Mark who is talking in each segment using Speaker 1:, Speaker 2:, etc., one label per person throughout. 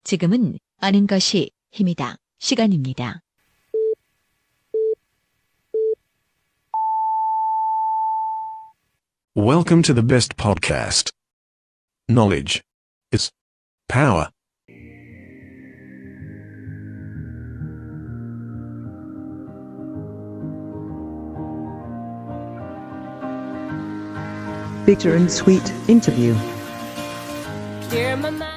Speaker 1: 지금은 아는 것이 힘이다. 시간입니다.
Speaker 2: Welcome to the best podcast. Knowledge is power.
Speaker 3: Bitter and sweet interview.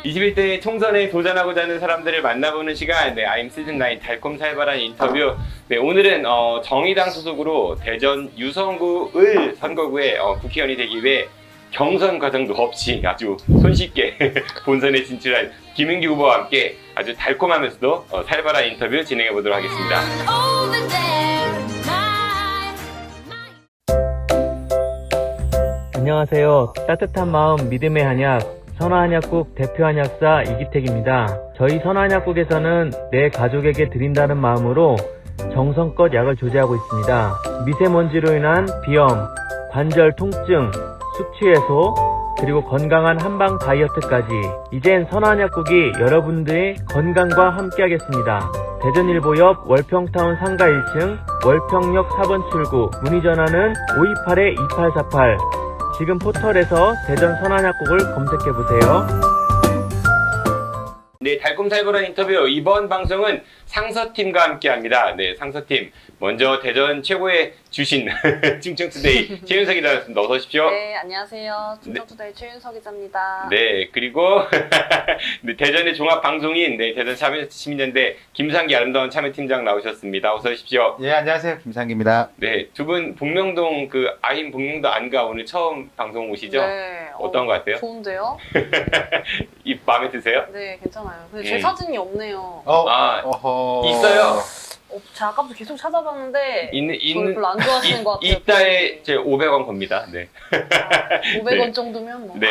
Speaker 4: 21대 총선에 도전하고자 하는 사람들을 만나보는 시간, I'm 시즌9 달콤살벌한 인터뷰. 오늘은 정의당 소속으로 대전 유성구 선거구에 국회의원이 되기 위해 경선 과정도 없이 아주 손쉽게 본선에 진출한 김은기 후보와 함께 아주 달콤하면서도 살벌한 인터뷰 진행해 보도록 하겠습니다.
Speaker 5: 안녕하세요. 따뜻한 마음 믿음의 한약 선화한약국 대표 한약사 이기택입니다. 저희 선화한약국에서는 내 가족에게 드린다는 마음으로 정성껏 약을 조제하고 있습니다. 미세먼지로 인한 비염, 관절 통증, 숙취 해소, 그리고 건강한 한방 다이어트까지 이젠 선화한약국이 여러분들의 건강과 함께하겠습니다. 대전일보 옆 월평타운 상가 1층 월평역 4번 출구 문의 전화는 528-2848 지금 포털에서 대전 선한약국을 검색해보세요.
Speaker 4: 네, 달콤살벌한 인터뷰. 이번 방송은 상서팀과 함께합니다. 네, 상서팀. 먼저 대전 최고의 주신 충청투데이 최윤석 기자였습니다. 어서 오십시오.
Speaker 6: 네, 안녕하세요. 충청투데이 최윤석 기자입니다.
Speaker 4: 네, 그리고 네, 대전의 종합방송인 대전 참여시민연대 김상기 아름다운 참여팀장 나오셨습니다. 어서 오십시오.
Speaker 7: 예, 안녕하세요. 김상기입니다.
Speaker 4: 네, 두 분 복명동 아임 복명동 안가 오늘 처음 방송 오시죠?
Speaker 6: 네.
Speaker 4: 어떤 것 같아요?
Speaker 6: 좋은데요?
Speaker 4: 이 마음에 드세요?
Speaker 6: 네, 괜찮아요. 근데 제 사진이 없네요.
Speaker 7: 어허.
Speaker 4: 있어요.
Speaker 6: 제가 아까부터 계속 찾아봤는데
Speaker 4: 있는
Speaker 6: 저를 별로 안 좋아하시는 것 같아요.
Speaker 4: 이따에 제 500원 겁니다. 네.
Speaker 6: 500원
Speaker 4: 네.
Speaker 6: 정도면 뭐.
Speaker 4: 네,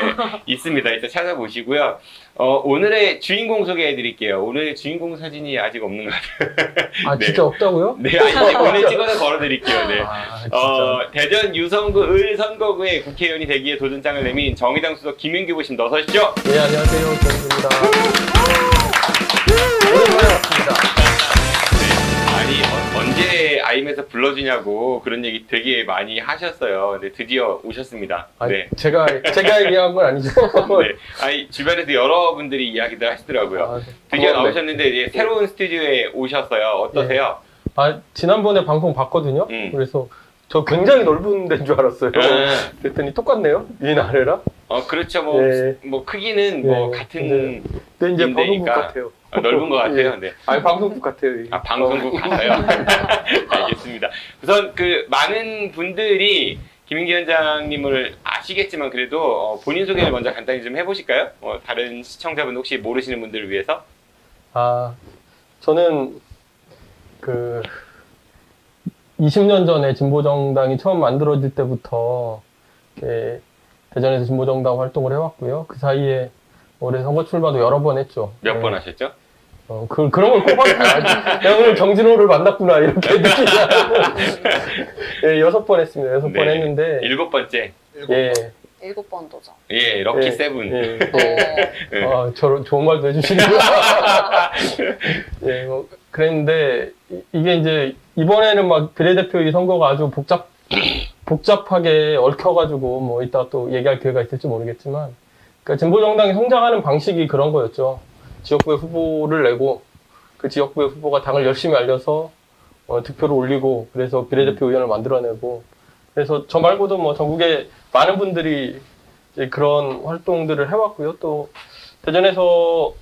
Speaker 4: 있습니다. 이따 찾아보시고요. 오늘의 주인공 소개해 드릴게요. 오늘의 주인공 사진이 아직 없는 것 같아요.
Speaker 5: 아,
Speaker 4: 네.
Speaker 5: 진짜 없다고요?
Speaker 4: 네, 오늘 찍어서 걸어 드릴게요. 네.
Speaker 5: 진짜.
Speaker 4: 대전 유성구 선거구에 국회의원이 되기 위해 도전장을 내민 정의당 수석 김윤기 후보십니다. 어서 오십시오.
Speaker 5: 네, 안녕하세요. 정입니다. 오랜만에 왔습니다.
Speaker 4: 아니, 언제 아임에서 불러주냐고 그런 얘기 되게 많이 하셨어요. 근데 드디어 오셨습니다.
Speaker 5: 아니,
Speaker 4: 네.
Speaker 5: 제가 얘기한 건 아니죠.
Speaker 4: 네. 아니, 주변에서 여러분들이 이야기들 하시더라고요. 드디어 나오셨는데 이제 새로운 스튜디오에 오셨어요. 어떠세요?
Speaker 5: 지난번에 방송 봤거든요. 그래서 저 굉장히 넓은 데인 줄 알았어요. 그랬더니 똑같네요. 위나 아래라.
Speaker 4: 그렇죠. 뭐 크기는 같은.
Speaker 5: 근데 이제
Speaker 4: 인데니까.
Speaker 5: 방송국 같아요.
Speaker 4: 넓은 것 같아요. 네.
Speaker 5: 방송국 같아요.
Speaker 4: 방송국 같아요. 알겠습니다. 우선 많은 분들이 김윤기 위원장님을 아시겠지만 그래도 본인 소개를 먼저 간단히 좀 해보실까요? 다른 시청자분 혹시 모르시는 분들을 위해서.
Speaker 5: 저는 20년 전에 진보정당이 처음 만들어질 때부터 대전에서 진보정당 활동을 해왔고요. 그 사이에 올해 선거 출마도 여러 번 했죠.
Speaker 4: 몇 번 하셨죠?
Speaker 5: 그런 걸 꼭 하시면 내가 오늘 정진호를 만났구나 이렇게 느끼잖아요. 6번 했습니다. 6번 했는데
Speaker 4: 7번째.
Speaker 5: 예.
Speaker 6: 7번 도전.
Speaker 4: 예, 럭키 세븐.
Speaker 5: 저런 좋은 말도 해주시네요. 예, 그랬는데 이게 이제 이번에는 막 비례대표 이 선거가 아주 복잡하게 얽혀가지고 이따 또 얘기할 기회가 있을지 모르겠지만, 그러니까 진보정당이 성장하는 방식이 그런 거였죠. 지역구에 후보를 내고 그 지역구의 후보가 당을 열심히 알려서 득표를 올리고 그래서 비례대표 의원을 만들어내고, 그래서 저 말고도 전국에 많은 분들이 이제 그런 활동들을 해왔고요. 또 대전에서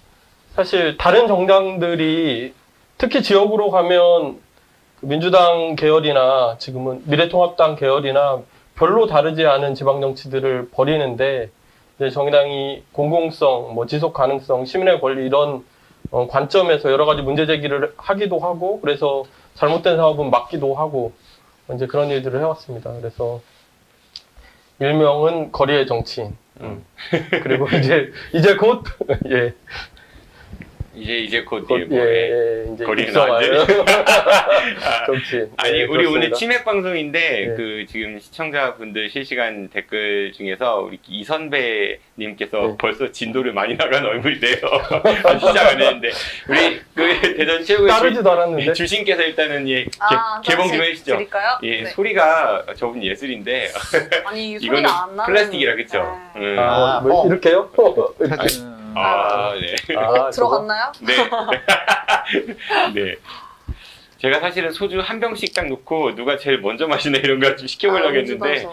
Speaker 5: 사실 다른 정당들이 특히 지역으로 가면 민주당 계열이나 지금은 미래통합당 계열이나 별로 다르지 않은 지방 정치들을 벌이는데, 이제 정의당이 공공성, 지속 가능성, 시민의 권리 이런 관점에서 여러 가지 문제 제기를 하기도 하고, 그래서 잘못된 사업은 막기도 하고 이제 그런 일들을 해왔습니다. 그래서 일명은 거리의 정치인. 그리고 이제 곧 예.
Speaker 4: 이제 곧
Speaker 5: 곧,
Speaker 4: 예, 뭐, 예.
Speaker 5: 이제
Speaker 4: 거리는
Speaker 5: 입성할
Speaker 4: 완전히.
Speaker 5: 정치.
Speaker 4: 아니
Speaker 5: 네,
Speaker 4: 우리 오늘
Speaker 5: 그렇습니다.
Speaker 4: 치맥 방송인데
Speaker 5: 네.
Speaker 4: 그 지금 시청자분들 실시간 댓글 중에서 우리 이선배님께서
Speaker 5: 네.
Speaker 4: 벌써 진도를 많이 나간 얼굴이래요. 시작 안 했는데 우리 그 대전 최고의
Speaker 5: 따르지도 않았는데.
Speaker 4: 주신께서 일단은 예
Speaker 6: 아,
Speaker 4: 개봉 좀
Speaker 6: 하나씩
Speaker 4: 해주시죠.
Speaker 6: 드릴까요?
Speaker 4: 예
Speaker 6: 네.
Speaker 4: 소리가 저분 예술인데
Speaker 6: 아니
Speaker 4: 이거는
Speaker 6: 소리가 안 나는.
Speaker 4: 플라스틱이라 그쵸?
Speaker 6: 네.
Speaker 5: 아, 뭐 이렇게요?
Speaker 4: 아, 네.
Speaker 5: 아,
Speaker 6: 들어갔나요?
Speaker 4: 네. 네. 제가 사실은 소주 한 병씩 딱 놓고 누가 제일 먼저 마시나 이런 거 좀 시켜보려고 했는데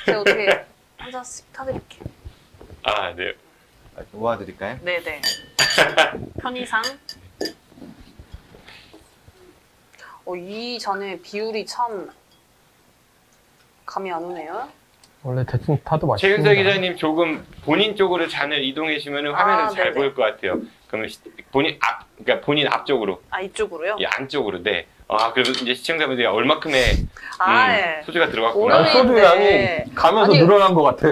Speaker 6: 제가 어떻게 한 잔씩 타드릴게요.
Speaker 4: 아, 네.
Speaker 7: 모아드릴까요?
Speaker 6: 네네. 편의상. 이 잔의 비율이 참 감이 안 오네요.
Speaker 5: 원래 대충 타도 맛있습니다.
Speaker 4: 최근석 기자님 조금 본인 쪽으로 잔을 이동해 주시면 화면은 잘
Speaker 6: 네네.
Speaker 4: 보일 것 같아요. 그러면 그러니까 본인 앞쪽으로,
Speaker 6: 아 이쪽으로요?
Speaker 4: 예, 안쪽으로, 네. 아, 그리고 이제 시청자분들이 얼마큼의
Speaker 6: 예.
Speaker 4: 소주가
Speaker 5: 아,
Speaker 4: 들어갔구나.
Speaker 6: 오르네.
Speaker 5: 소주
Speaker 6: 네.
Speaker 5: 양이 가면서
Speaker 6: 아니,
Speaker 5: 늘어난 것 같아.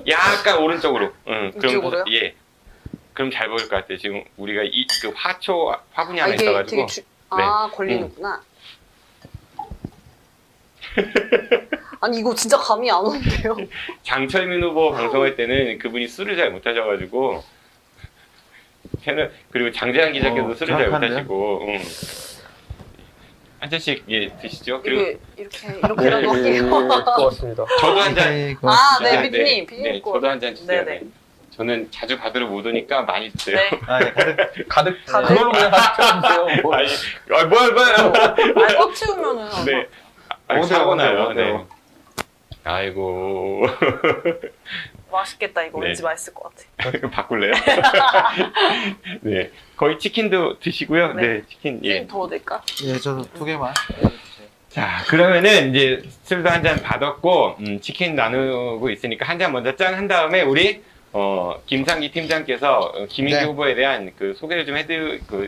Speaker 4: 약간 오른쪽으로. 그럼
Speaker 6: 이쪽으로요?
Speaker 4: 예. 그럼 잘 보일 것 같아요. 지금 우리가 그 화분이 하나
Speaker 6: 이게
Speaker 4: 있어가지고.
Speaker 6: 되게 걸리는구나. 아니 이거 진짜 감이 안 오는데요.
Speaker 4: 장철민 후보 방송할 때는 그분이 술을 잘 못하셔가지고 채널 그리고 장재환 기자께도 술을 잘
Speaker 7: 정확한데요?
Speaker 4: 못하시고 한 잔씩 예 드시죠. 그리고
Speaker 6: 이게 이렇게라도 할게요.
Speaker 5: 고맙습니다.
Speaker 4: 저도 한 잔.
Speaker 7: 네,
Speaker 6: 아,
Speaker 7: 고맙습니다.
Speaker 6: 네, 피디님, 피디님
Speaker 4: 네,
Speaker 6: 거.
Speaker 4: 저도 한 잔 주세요.
Speaker 6: 네네.
Speaker 4: 네. 저는 자주 받으러 못 오니까 많이 주세요.
Speaker 6: 네.
Speaker 7: 아, 예, 가득.
Speaker 5: 가득
Speaker 6: 가득.
Speaker 5: 그걸로 그냥 가득 채워주세요. 뭐.
Speaker 4: 아니, 뭐야.
Speaker 6: 아니 꽉 채우면은.
Speaker 4: 네.
Speaker 7: 오세요,
Speaker 4: 사고 나요.
Speaker 7: 오세요,
Speaker 4: 네.
Speaker 7: 오세요.
Speaker 4: 아이고.
Speaker 6: 맛있겠다 이거
Speaker 4: 네.
Speaker 6: 왠지 맛있을 것 같아.
Speaker 4: 바꿀래요? 네. 거의 치킨도 드시고요. 네,
Speaker 6: 네.
Speaker 4: 치킨.
Speaker 6: 예.
Speaker 4: 예.
Speaker 6: 더 넣을까?
Speaker 7: 예, 저도 2개만.
Speaker 4: 자, 그러면은 이제 술도 한 잔 받았고, 치킨 나누고 있으니까 한 잔 먼저 짠 한 다음에 우리 김상기 팀장께서 김인기
Speaker 7: 네.
Speaker 4: 후보에 대한 그 소개를 좀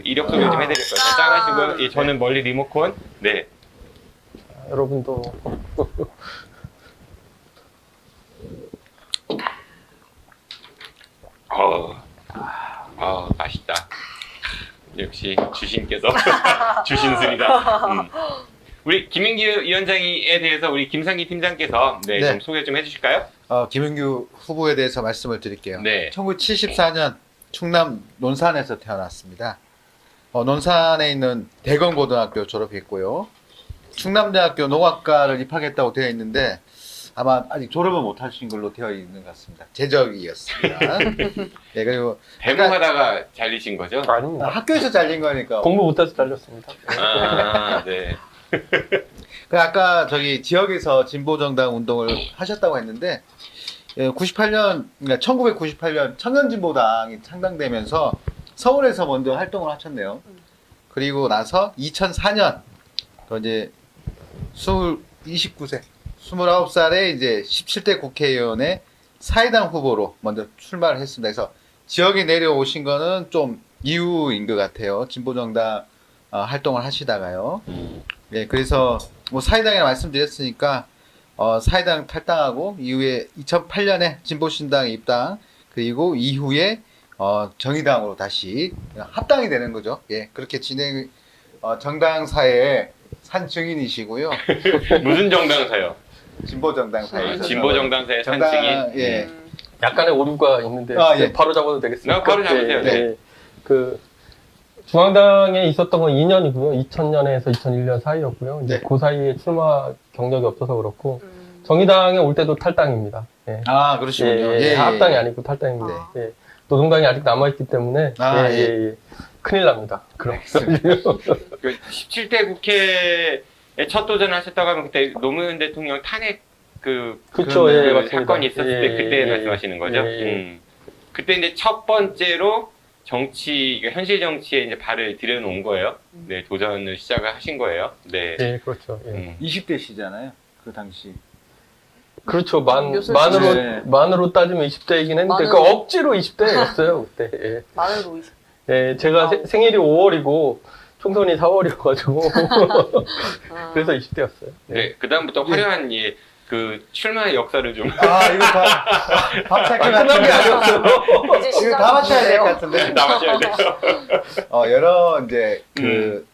Speaker 4: 이력 소개를 좀 해드릴 거예요. 짠 하시고요. 예, 저는 멀리 리모컨. 네.
Speaker 5: 여러분도
Speaker 4: 맛있다. 역시 주신께서 주신술이다. 우리 김인기 위원장에 대해서 우리 김상기 팀장께서 네,
Speaker 7: 네.
Speaker 4: 좀 소개 좀 해주실까요?
Speaker 7: 김은규 후보에 대해서 말씀을 드릴게요.
Speaker 4: 네.
Speaker 7: 1974년 충남 논산에서 태어났습니다. 논산에 있는 대건고등학교 졸업했고요. 충남대학교 농학과를 입학했다고 되어 있는데 아마 아직 졸업은 못 하신 걸로 되어 있는 것 같습니다. 재적이었습니다. 네, 그리고
Speaker 4: 배공하다가 잘리신 거죠?
Speaker 5: 아닙니다.
Speaker 7: 학교에서 잘린 거니까.
Speaker 5: 공부 못해서 잘렸습니다.
Speaker 4: 아, 네.
Speaker 7: 그 아까 저기 지역에서 진보정당 운동을 하셨다고 했는데 98년, 그러니까 1998년 청년진보당이 창당되면서 서울에서 먼저 활동을 하셨네요. 그리고 나서 2004년 또 이제 29세, 29살에 이제 17대 국회의원의 사회당 후보로 먼저 출마를 했습니다. 그래서 지역에 내려오신 거는 좀 이후인 것 같아요. 진보정당 활동을 하시다가요. 네, 그래서 뭐 사회당이라 말씀드렸으니까 사회당 탈당하고 이후에 2008년에 진보신당에 입당, 그리고 이후에 정의당으로 다시 합당이 되는 거죠. 예, 그렇게 정당사의 산 증인이시고요.
Speaker 4: 무슨 정당사요?
Speaker 7: 진보정당사의
Speaker 4: 진보정당사의 산증인.
Speaker 7: 예.
Speaker 5: 약간의 오류가 있는데
Speaker 7: 예.
Speaker 5: 바로 잡아도 되겠습니까?
Speaker 4: 바로 잡으세요.
Speaker 5: 네. 그 중앙당에 있었던 건 2년이고요. 2000년에서 2001년 사이였고요. 이제
Speaker 7: 네.
Speaker 5: 그 사이에 출마 경력이 없어서 그렇고 정의당에 올 때도 탈당입니다. 예.
Speaker 7: 아, 그러시군요. 예,
Speaker 5: 합당이 아니고 탈당입니다.
Speaker 7: 네.
Speaker 5: 예. 노동당이 아직 남아있기 때문에 예. 큰일 납니다. 그럼
Speaker 4: 그 17대 국회에 첫 도전을 하셨다고 하면 그때 노무현 대통령 탄핵
Speaker 5: 그쵸, 예,
Speaker 4: 그
Speaker 5: 맞습니다.
Speaker 4: 사건이 있었을 때
Speaker 5: 예,
Speaker 4: 그때
Speaker 5: 예,
Speaker 4: 말씀하시는 거죠?
Speaker 5: 예.
Speaker 4: 그때 이제 첫 번째로 그러니까 현실 정치에 이제 발을 들여놓은 거예요. 네, 도전을 시작을 하신 거예요. 네.
Speaker 5: 예, 그렇죠. 예.
Speaker 7: 20대시잖아요. 그 당시.
Speaker 5: 그렇죠.
Speaker 6: 묘술
Speaker 7: 네.
Speaker 5: 만으로 따지면 20대이긴 했는데,
Speaker 6: 만으로.
Speaker 5: 그 억지로 20대였어요, 그때. 예.
Speaker 6: 마늘로
Speaker 5: 예, 제가 생일이 5월이고, 총선이 4월이어가지고, 그래서 20대였어요.
Speaker 4: 네, 그다음부터 화려한 그 출마의 역사를 좀
Speaker 7: 아, 이거 다 체크가
Speaker 5: 끝난 게 아니었어요.
Speaker 6: 이제
Speaker 7: 이거 다 맞춰야 될 것
Speaker 6: 시작인데요.
Speaker 7: 같은데.
Speaker 4: 남으셔야 돼요.
Speaker 7: 여러 이제 그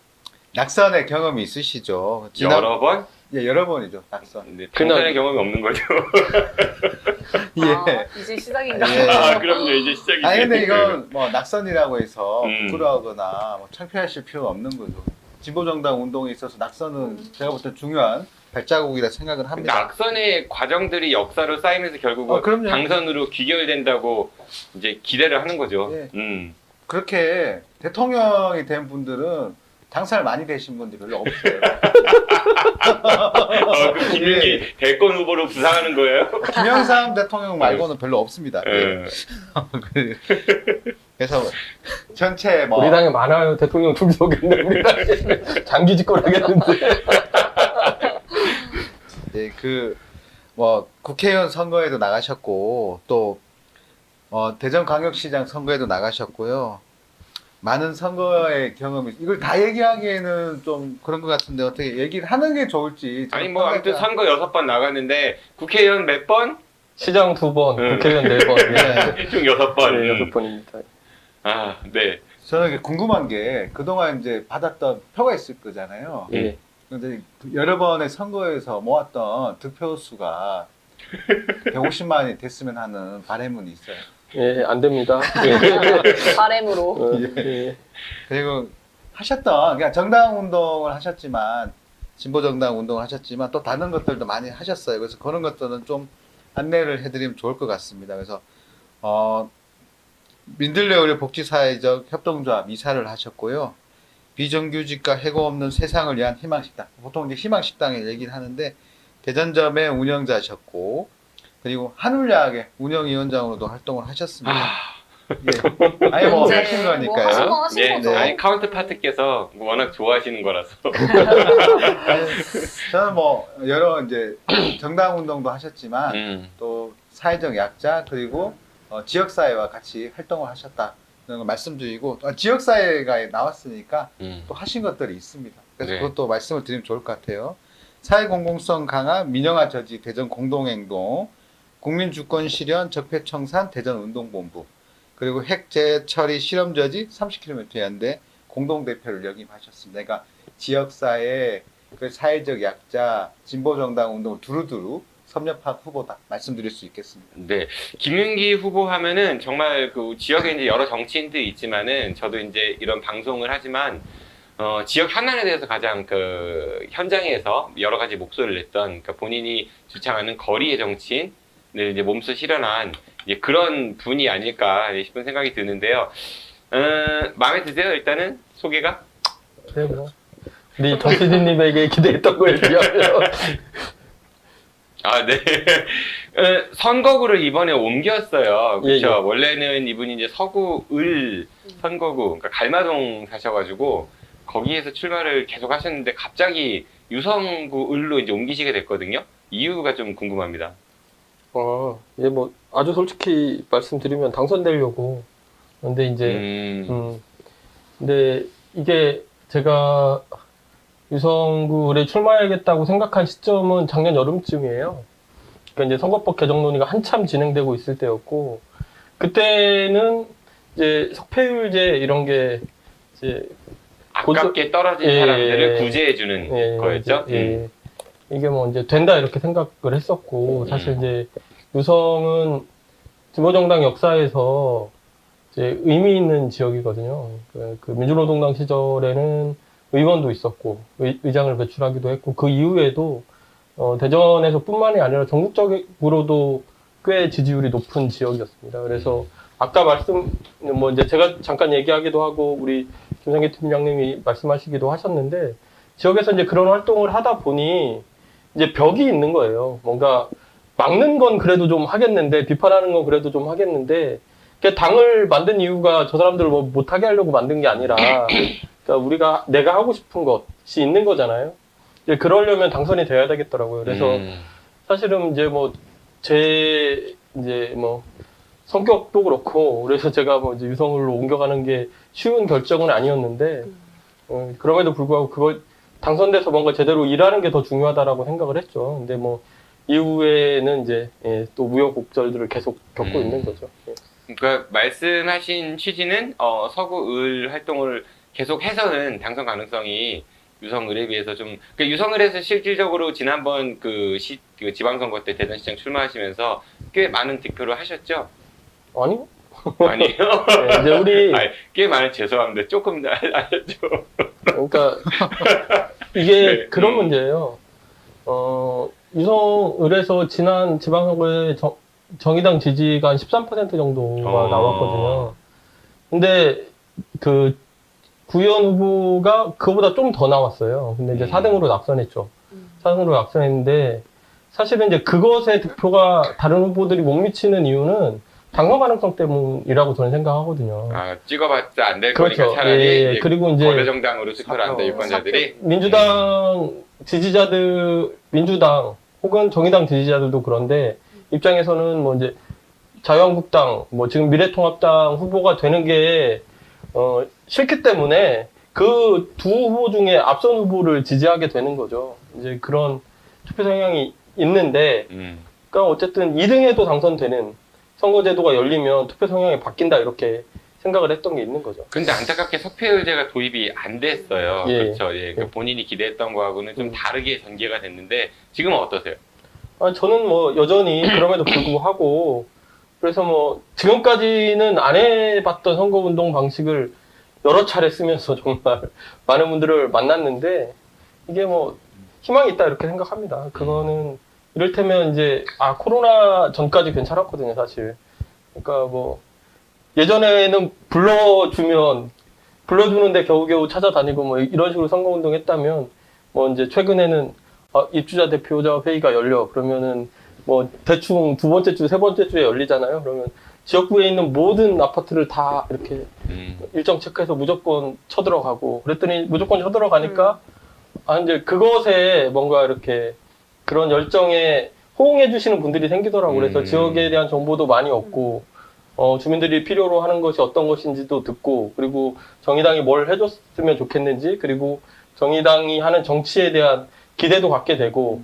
Speaker 7: 낙선의 경험이 있으시죠?
Speaker 4: 여러 번?
Speaker 7: 예, 여러 번이죠. 낙선.
Speaker 4: 네, 당선의 경험이 없는 거죠.
Speaker 7: 예.
Speaker 6: 아, 이제 시작인가요?
Speaker 7: 예.
Speaker 4: 아, 그럼요. 이제 시작이죠.
Speaker 7: 아니 근데 이건 뭐 낙선이라고 해서
Speaker 4: 음.
Speaker 7: 부끄러워하거나 뭐 창피하실 필요가 없는 거죠. 진보정당 운동에 있어서 낙선은 제가 볼 때 중요한 발자국이라 생각을 합니다.
Speaker 4: 낙선의 과정들이 역사로 쌓이면서 결국은
Speaker 7: 그럼요.
Speaker 4: 당선으로 귀결된다고 이제 기대를 하는 거죠.
Speaker 7: 예.
Speaker 4: 음.
Speaker 7: 그렇게 대통령이 된 분들은 당사를 많이 되신 분들이 별로 없어요.
Speaker 4: 그 김윤기 대권 후보로 부상하는 거예요?
Speaker 7: 김영삼 대통령 말고는 별로 없습니다.
Speaker 4: 예.
Speaker 7: 그래서 전체 뭐
Speaker 5: 우리 당에 많아요. 대통령 중석인데 우리 당에 장기 집권하겠는데.
Speaker 7: 예, 뭐 국회의원 선거에도 나가셨고 또 대전광역시장 선거에도 나가셨고요. 많은 선거의 경험이 이걸 다 얘기하기에는 좀 그런 것 같은데 어떻게 얘기를 하는 게 좋을지.
Speaker 4: 아니 뭐 아무튼 선거 6번 나갔는데 국회의원 몇 번?
Speaker 5: 시장 2번, 국회의원 4번.
Speaker 7: 네.
Speaker 4: 총 6번.
Speaker 5: 네, 6번입니다.
Speaker 4: 아, 네.
Speaker 7: 저는 궁금한 게 그동안 이제 받았던 표가 있을 거잖아요.
Speaker 5: 예.
Speaker 7: 근데 여러 번의 선거에서 모았던 득표 수가 150만이 됐으면 하는 바람은 있어요.
Speaker 5: 예, 안 됩니다.
Speaker 6: 바램으로.
Speaker 5: 예.
Speaker 7: 그리고 그냥 정당 운동을 하셨지만 진보 정당 운동을 하셨지만 또 다른 것들도 많이 하셨어요. 그래서 그런 것들은 좀 안내를 해드리면 좋을 것 같습니다. 그래서 민들레 의료 복지사회적 협동조합 이사를 하셨고요. 비정규직과 해고 없는 세상을 위한 희망식당. 보통 이제 희망식당을 얘기를 하는데 대전점의 운영자셨고 그리고 한울야학의 운영위원장으로도 활동을 하셨습니다. 예. 아니 뭐
Speaker 6: 이제
Speaker 7: 하신
Speaker 6: 뭐 하신
Speaker 7: 거니까요.
Speaker 6: 거 하신
Speaker 4: 네.
Speaker 6: 거죠.
Speaker 4: 아니 카운터파트께서 워낙 좋아하시는 거라서.
Speaker 7: 아니, 저는 뭐 여러 이제 정당 운동도 하셨지만 또 사회적 약자 그리고 지역사회와 같이 활동을 하셨다는 걸 말씀드리고 지역사회가 나왔으니까 또 하신 것들이 있습니다. 그래서
Speaker 4: 네.
Speaker 7: 그것도 말씀을 드리면 좋을 것 같아요. 사회공공성 강화 민영화 저지 대전 공동행동 국민주권 실현 적폐청산 대전운동본부 그리고 핵재 처리 실험 저지 30km 연대 공동대표를 역임하셨습니다. 그러니까 지역사회 그 사회적 약자 진보정당 운동을 두루두루 섭렵한 후보다 말씀드릴 수 있겠습니다.
Speaker 4: 네. 김윤기 후보 하면은 정말 그 지역에 이제 여러 정치인들이 있지만은 저도 이제 이런 방송을 하지만 지역 현안에 대해서 가장 그 현장에서 여러 가지 목소리를 냈던 그러니까 본인이 주창하는 거리의 정치인을 이제 몸소 실현한 이제 그런 분이 아닐까 싶은 생각이 드는데요. 마음에 드세요? 일단은 소개가?
Speaker 5: 네, 뭐. 우리 정치진님에게 기대했던 거에 비하면.
Speaker 4: 아, 네. 선거구를 이번에 옮겼어요. 그렇죠.
Speaker 5: 예, 예.
Speaker 4: 원래는 이분이 이제 서구 선거구, 그러니까 갈마동 사셔가지고 거기에서 출마를 계속 하셨는데 갑자기 유성구 을로 이제 옮기시게 됐거든요. 이유가 좀 궁금합니다.
Speaker 5: 예, 뭐, 아주 솔직히 말씀드리면 당선되려고. 근데 이제, 근데 이게 제가 유성구에 출마해야겠다고 생각한 시점은 작년 여름쯤이에요. 그러니까 이제 선거법 개정 논의가 한참 진행되고 있을 때였고, 그때는 이제 석패율제 이런 게 이제
Speaker 4: 아깝게 떨어진
Speaker 5: 예,
Speaker 4: 사람들을
Speaker 5: 예,
Speaker 4: 구제해주는
Speaker 5: 예,
Speaker 4: 거였죠.
Speaker 5: 예. 이게 뭐 이제 된다 이렇게 생각을 했었고, 사실 이제 유성은 진보정당 역사에서 이제 의미 있는 지역이거든요. 그 민주노동당 시절에는 의원도 있었고, 의장을 배출하기도 했고, 그 이후에도 대전에서 뿐만이 아니라 전국적으로도 꽤 지지율이 높은 지역이었습니다. 그래서 아까 뭐 이제 제가 잠깐 얘기하기도 하고, 우리 김성기 팀장님이 말씀하시기도 하셨는데, 지역에서 이제 그런 활동을 하다 보니, 이제 벽이 있는 거예요. 뭔가 막는 건 그래도 좀 하겠는데, 비판하는 건 그래도 좀 하겠는데, 당을 만든 이유가 저 사람들을 뭐 못하게 하려고 만든 게 아니라, 그러니까 내가 하고 싶은 것이 있는 거잖아요. 이제 그러려면 당선이 돼야 되겠더라고요. 그래서 사실은 이제 뭐 이제 뭐 성격도 그렇고, 그래서 제가 뭐 이제 유성으로 옮겨가는 게 쉬운 결정은 아니었는데, 그럼에도 불구하고 그걸 당선돼서 뭔가 제대로 일하는 게 더 중요하다라고 생각을 했죠. 근데 뭐 이후에는 이제 또 우여곡절들을 계속 겪고 있는 거죠. 예.
Speaker 4: 그러니까 말씀하신 취지는 서구을 활동을 계속해서는 당선 가능성이 유성을에 비해서 좀 그러니까 유성을에서 실질적으로 지난번 그 지방선거 때 대전시장 출마하시면서 꽤 많은 득표를 하셨죠?
Speaker 5: 아니요?
Speaker 4: 아니요.
Speaker 5: 네, 이제 우리
Speaker 4: 아니, 꽤 많은 죄송합니다. 조금 하셨죠.
Speaker 5: 그러니까 이게
Speaker 4: 네,
Speaker 5: 그런 문제예요. 유성을에서 지난 지방선거에 정의당 지지가 한 13% 정도가 나왔거든요. 근데 그 구의원 후보가 그거보다 좀 더 나왔어요. 근데 이제 4등으로 낙선했죠. 4등으로 낙선했는데 사실은 이제 그것의 득표가 다른 후보들이 못 미치는 이유는 당선 가능성 때문이라고 저는 생각하거든요.
Speaker 4: 아, 찍어봤자 안 될
Speaker 5: 그렇죠.
Speaker 4: 거니까 차라리
Speaker 5: 예,
Speaker 4: 이제
Speaker 5: 그리고 이제
Speaker 4: 거대정당으로 투표를 한다 유권자들이.
Speaker 5: 민주당 지지자들, 민주당 혹은 정의당 지지자들도 그런데 입장에서는 뭐 이제 자유한국당, 뭐 지금 미래통합당 후보가 되는 게 싫기 때문에 그 두 후보 중에 앞선 후보를 지지하게 되는 거죠. 이제 그런 투표 성향이 있는데, 그러니까 어쨌든 2등에도 당선되는 선거제도가 열리면 투표 성향이 바뀐다 이렇게 생각을 했던 게 있는 거죠.
Speaker 4: 근데 안타깝게 석패율제가 도입이 안 됐어요.
Speaker 5: 예.
Speaker 4: 그렇죠. 예. 그 본인이 기대했던 거하고는 좀 다르게 전개가 됐는데 지금은 어떠세요?
Speaker 5: 저는 뭐 여전히 그럼에도 불구하고 그래서 뭐 지금까지는 안 해봤던 선거운동 방식을 여러 차례 쓰면서 정말 많은 분들을 만났는데 이게 뭐 희망이 있다 이렇게 생각합니다. 그거는 이를테면 이제 코로나 전까지 괜찮았거든요, 사실. 그러니까 뭐 예전에는 불러주는데 겨우겨우 찾아다니고 뭐 이런 식으로 선거운동 했다면 뭐 이제 최근에는 입주자 대표자 회의가 열려 그러면은 뭐 대충 두 번째 주, 세 번째 주에 열리잖아요. 그러면 지역구에 있는 모든 아파트를 다 이렇게 일정 체크해서 무조건 쳐들어가고 그랬더니 무조건 쳐들어가니까 이제 그것에 뭔가 이렇게 그런 열정에 호응해 주시는 분들이 생기더라고요. 그래서 지역에 대한 정보도 많이 얻고 주민들이 필요로 하는 것이 어떤 것인지도 듣고 그리고 정의당이 뭘 해줬으면 좋겠는지 그리고 정의당이 하는 정치에 대한 기대도 갖게 되고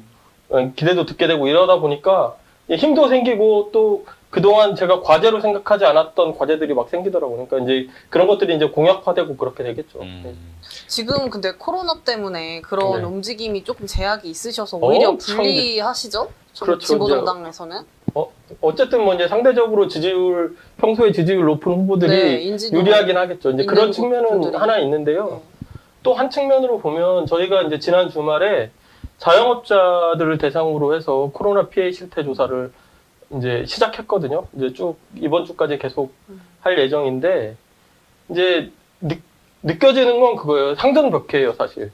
Speaker 5: 기대도 듣게 되고 이러다 보니까 힘도 생기고 또 그동안 제가 과제로 생각하지 않았던 과제들이 막 생기더라고요. 그러니까 이제 그런 것들이 이제 공약화되고 그렇게 되겠죠.
Speaker 6: 지금 근데 코로나 때문에 그런
Speaker 5: 네.
Speaker 6: 움직임이 조금 제약이 있으셔서 오히려
Speaker 5: 참
Speaker 6: 불리하시죠?
Speaker 5: 그렇죠.
Speaker 6: 진보정당에서는?
Speaker 5: 어쨌든 뭐 이제 상대적으로 평소에 지지율 높은 후보들이
Speaker 6: 네, 인지도
Speaker 5: 유리하긴 하겠죠. 이제 그런
Speaker 6: 있는
Speaker 5: 측면은
Speaker 6: 분들이.
Speaker 5: 하나 있는데요.
Speaker 6: 네.
Speaker 5: 또 한 측면으로 보면 저희가 이제 지난 주말에 자영업자들을 대상으로 해서 코로나 피해 실태 조사를 이제 시작했거든요. 이제 쭉 이번 주까지 계속 할 예정인데 이제 느껴지는 건 그거예요. 상전벽해예요, 사실.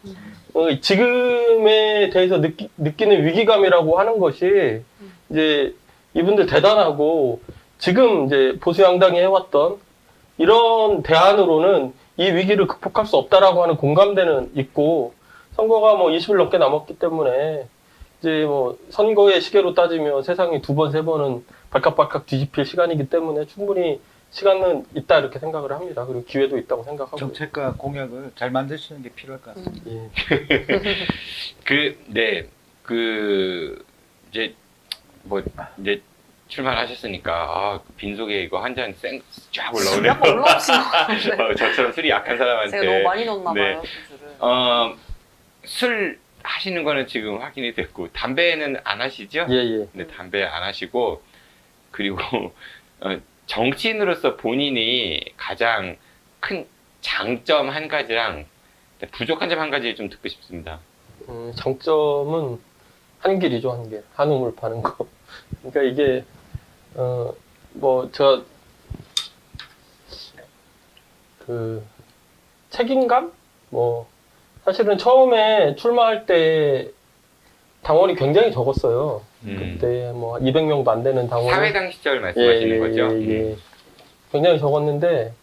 Speaker 5: 지금에 대해서 느끼는 위기감이라고 하는 것이 이제 이분들 대단하고 지금 이제 보수 양당이 해왔던 이런 대안으로는 이 위기를 극복할 수 없다라고 하는 공감대는 있고 선거가 뭐 20일 넘게 남았기 때문에 이제 뭐 선거의 시계로 따지면 세상이 두 번, 세 번은 발칵발칵 뒤집힐 시간이기 때문에 충분히 시간은 있다 이렇게 생각을 합니다. 그리고 기회도 있다고 생각하고.
Speaker 8: 정책과 공약을 잘 만드시는 게 필요할 것 같습니다.
Speaker 5: 예.
Speaker 4: 이제 출마하셨으니까 빈속에 이거 한 잔 쫙 올라오네요.
Speaker 6: 약간 올라오시나
Speaker 4: 저처럼 술이 약한 사람한테.
Speaker 6: 제가 너무 많이 넣었나
Speaker 4: 네.
Speaker 6: 봐요. 술을.
Speaker 4: 술 하시는 거는 지금 확인이 됐고 담배는 안 하시죠?
Speaker 5: 예.
Speaker 4: 네, 담배 안 하시고 그리고 정치인으로서 본인이 가장 큰 장점 한 가지랑 부족한 점 한 가지 좀 듣고 싶습니다.
Speaker 5: 장점은 한길이죠, 한길. 한우물 파는 거. 그러니까 이게 제가 그 책임감? 사실은 처음에 출마할 때 당원이 굉장히 적었어요. 그때 200명도 안 되는 당원이.
Speaker 4: 사회당 시절 말씀하시는 거죠?
Speaker 5: 예. 굉장히 적었는데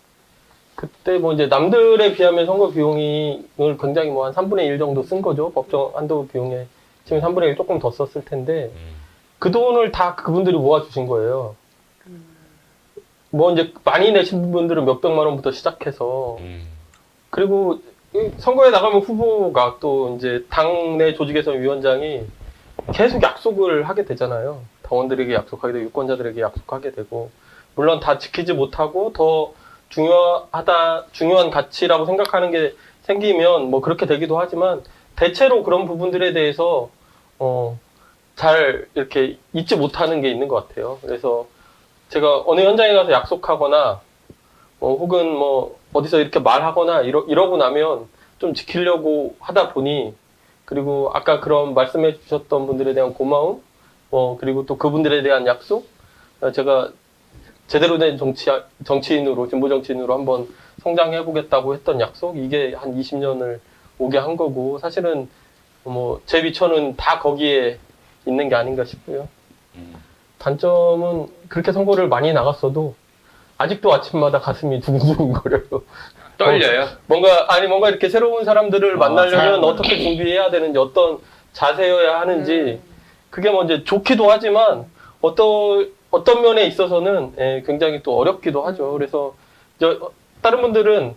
Speaker 5: 그때 이제 남들에 비하면 선거 비용을 굉장히 한 3분의 1 정도 쓴 거죠. 법정 한도 비용에 지금 3분의 1 조금 더 썼을 텐데 그 돈을 다 그분들이 모아주신 거예요. 이제 많이 내신 분들은 몇백만 원부터 시작해서 그리고 선거에 나가면 후보가 또 이제 당내 조직에서 위원장이 계속 약속을 하게 되잖아요. 당원들에게 약속하게 되고 유권자들에게 약속하게 되고 물론 다 지키지 못하고 더 중요한 가치라고 생각하는 게 생기면 뭐 그렇게 되기도 하지만 대체로 그런 부분들에 대해서 잘 이렇게 잊지 못하는 게 있는 것 같아요. 그래서 제가 어느 현장에 가서 약속하거나 혹은 뭐 어디서 이렇게 말하거나 이러고 나면 좀 지키려고 하다 보니 그리고 아까 그런 말씀해 주셨던 분들에 대한 고마움 그리고 또 그분들에 대한 약속 제가 제대로 된 정치인으로 진보 정치인으로 한번 성장해 보겠다고 했던 약속 이게 한 20년을 오게 한 거고 사실은 뭐 제 미천은 다 거기에 있는 게 아닌가 싶고요. 단점은 그렇게 선거를 많이 나갔어도 아직도 아침마다 가슴이 두근두근거려요.
Speaker 4: 떨려요?
Speaker 5: 뭔가 이렇게 새로운 사람들을 만나려면
Speaker 8: 사람을.
Speaker 5: 어떻게 준비해야 되는지, 어떤 자세여야 하는지, 그게 뭐 이제 좋기도 하지만, 어떤 면에 있어서는 굉장히 또 어렵기도 하죠. 그래서, 다른 분들은,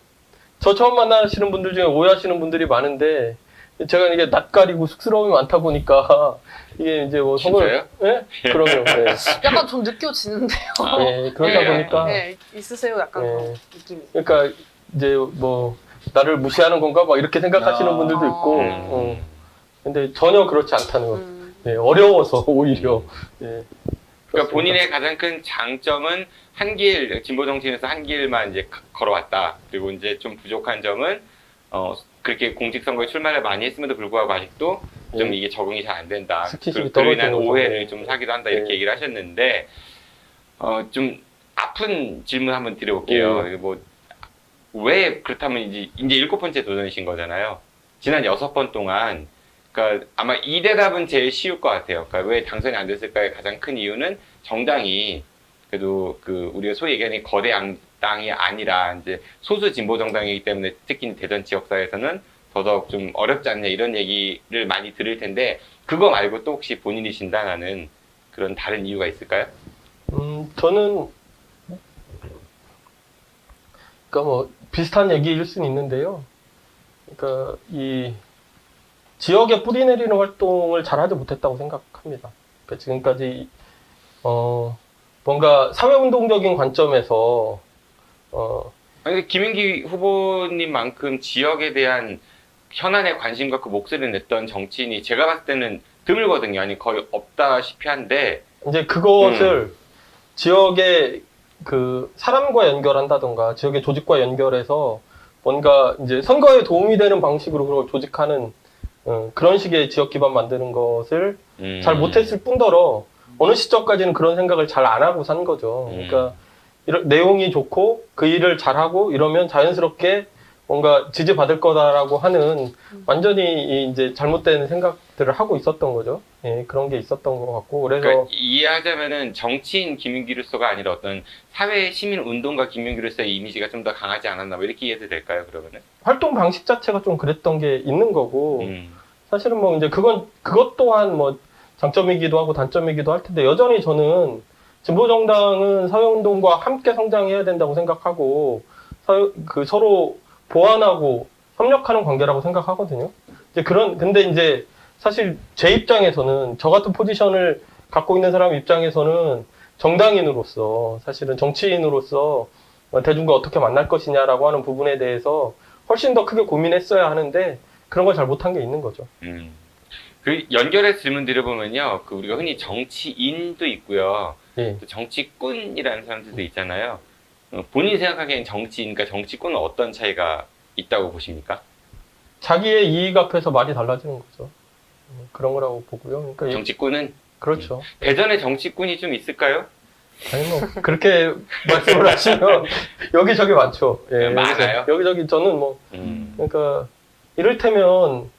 Speaker 5: 저 처음 만나시는 분들 중에 오해하시는 분들이 많은데, 제가 이게 낯가리고 쑥스러움이 많다 보니까, 이게 이제 뭐
Speaker 4: 진짜요?
Speaker 5: 예? 그럼요. 네.
Speaker 6: 약간 좀 느껴지는데요.
Speaker 5: 네, 그러다
Speaker 4: 네.
Speaker 5: 보니까.
Speaker 6: 네, 있으세요? 약간
Speaker 5: 네.
Speaker 6: 그런 느낌이.
Speaker 5: 그러니까 이제 뭐 나를 무시하는 건가 막 이렇게 생각하시는 분들도 있고 근데 전혀 그렇지 않다는 거. 네, 어려워서 오히려. 네.
Speaker 4: 그러니까 본인의 가장 큰 장점은 진보 정치인에서 한 길만 이제 걸어왔다. 그리고 이제 좀 부족한 점은 그렇게 공직선거에 출마를 많이 했음에도 불구하고 아직도 좀 이게 적응이 잘 안 된다.
Speaker 5: 스킨십이
Speaker 4: 그로 인한
Speaker 5: 떨어지는
Speaker 4: 오해를
Speaker 5: 거죠.
Speaker 4: 좀 사기도 한다 이렇게
Speaker 5: 네.
Speaker 4: 얘기를 하셨는데 좀 아픈 질문 한번 드려볼게요. 왜 그렇다면 이제 7번째 도전이신 거잖아요. 지난 6번 동안 그러니까 아마 이 대답은 제일 쉬울 것 같아요. 그러니까 왜 당선이 안 됐을까의 가장 큰 이유는 정당이 그래도 우리가 소위 얘기하는 거대 양당이 아니라 이제 소수 진보 정당이기 때문에 특히 대전 지역사회에서는 더더욱 좀 어렵지 않냐 이런 얘기를 많이 들을 텐데 그거 말고 또 혹시 본인이 진단하는 그런 다른 이유가 있을까요?
Speaker 5: 저는 그러니까 뭐 비슷한 얘기일 수는 있는데요. 그러니까 이 지역에 뿌리 내리는 활동을 잘하지 못했다고 생각합니다. 그러니까 지금까지 뭔가 사회운동적인 관점에서
Speaker 4: 아니, 김인기 후보님만큼 지역에 대한 현안에 관심과 그 목소리를 냈던 정치인이 제가 봤을 때는 드물거든요. 아니 거의 없다시피 한데
Speaker 5: 이제 그것을 지역의 그 사람과 연결한다던가 지역의 조직과 연결해서 뭔가 이제 선거에 도움이 되는 방식으로 그걸 조직하는 그런 식의 지역 기반 만드는 것을 잘 못했을 뿐더러 어느 시점까지는 그런 생각을 잘 안 하고 산 거죠. 그러니까 이런 내용이 좋고 그 일을 잘하고 이러면 자연스럽게 뭔가 지지받을 거다라고 하는 완전히 이제 잘못된 생각들을 하고 있었던 거죠. 예, 그런 게 있었던 것 같고 그래서
Speaker 4: 그러니까 이해하자면은 정치인 김윤기로서가 아니라 어떤 사회 시민 운동가 김윤기로서의 이미지가 좀 더 강하지 않았나 뭐 이렇게 이해도 될까요? 그러면은
Speaker 5: 활동 방식 자체가 좀 그랬던 게 있는 거고 사실은 뭐 이제 그것 또한 뭐 장점이기도 하고 단점이기도 할 텐데 여전히 저는 진보 정당은 사회운동과 함께 성장해야 된다고 생각하고 서로 보완하고 협력하는 관계라고 생각하거든요. 근데 이제 사실 제 입장에서는 저 같은 포지션을 갖고 있는 사람 입장에서는 정당인으로서 사실은 정치인으로서 대중과 어떻게 만날 것이냐라고 하는 부분에 대해서 훨씬 더 크게 고민했어야 하는데 그런 걸 잘 못한 게 있는 거죠.
Speaker 4: 그 연결해서 질문 드려보면요. 우리가 흔히 정치인도 있고요.
Speaker 5: 예.
Speaker 4: 또 정치꾼이라는 사람들도 있잖아요. 본인이 생각하기엔 정치인과 정치꾼은 어떤 차이가 있다고 보십니까?
Speaker 5: 자기의 이익 앞에서 말이 달라지는 거죠. 그런 거라고 보고요. 그러니까
Speaker 4: 정치꾼은?
Speaker 5: 그렇죠.
Speaker 4: 대전에 정치꾼이 좀 있을까요?
Speaker 5: 아니 뭐 그렇게 말씀을 하시면 여기저기 많죠. 예,
Speaker 4: 많아요?
Speaker 5: 여기저기 저는 뭐 그러니까 이를테면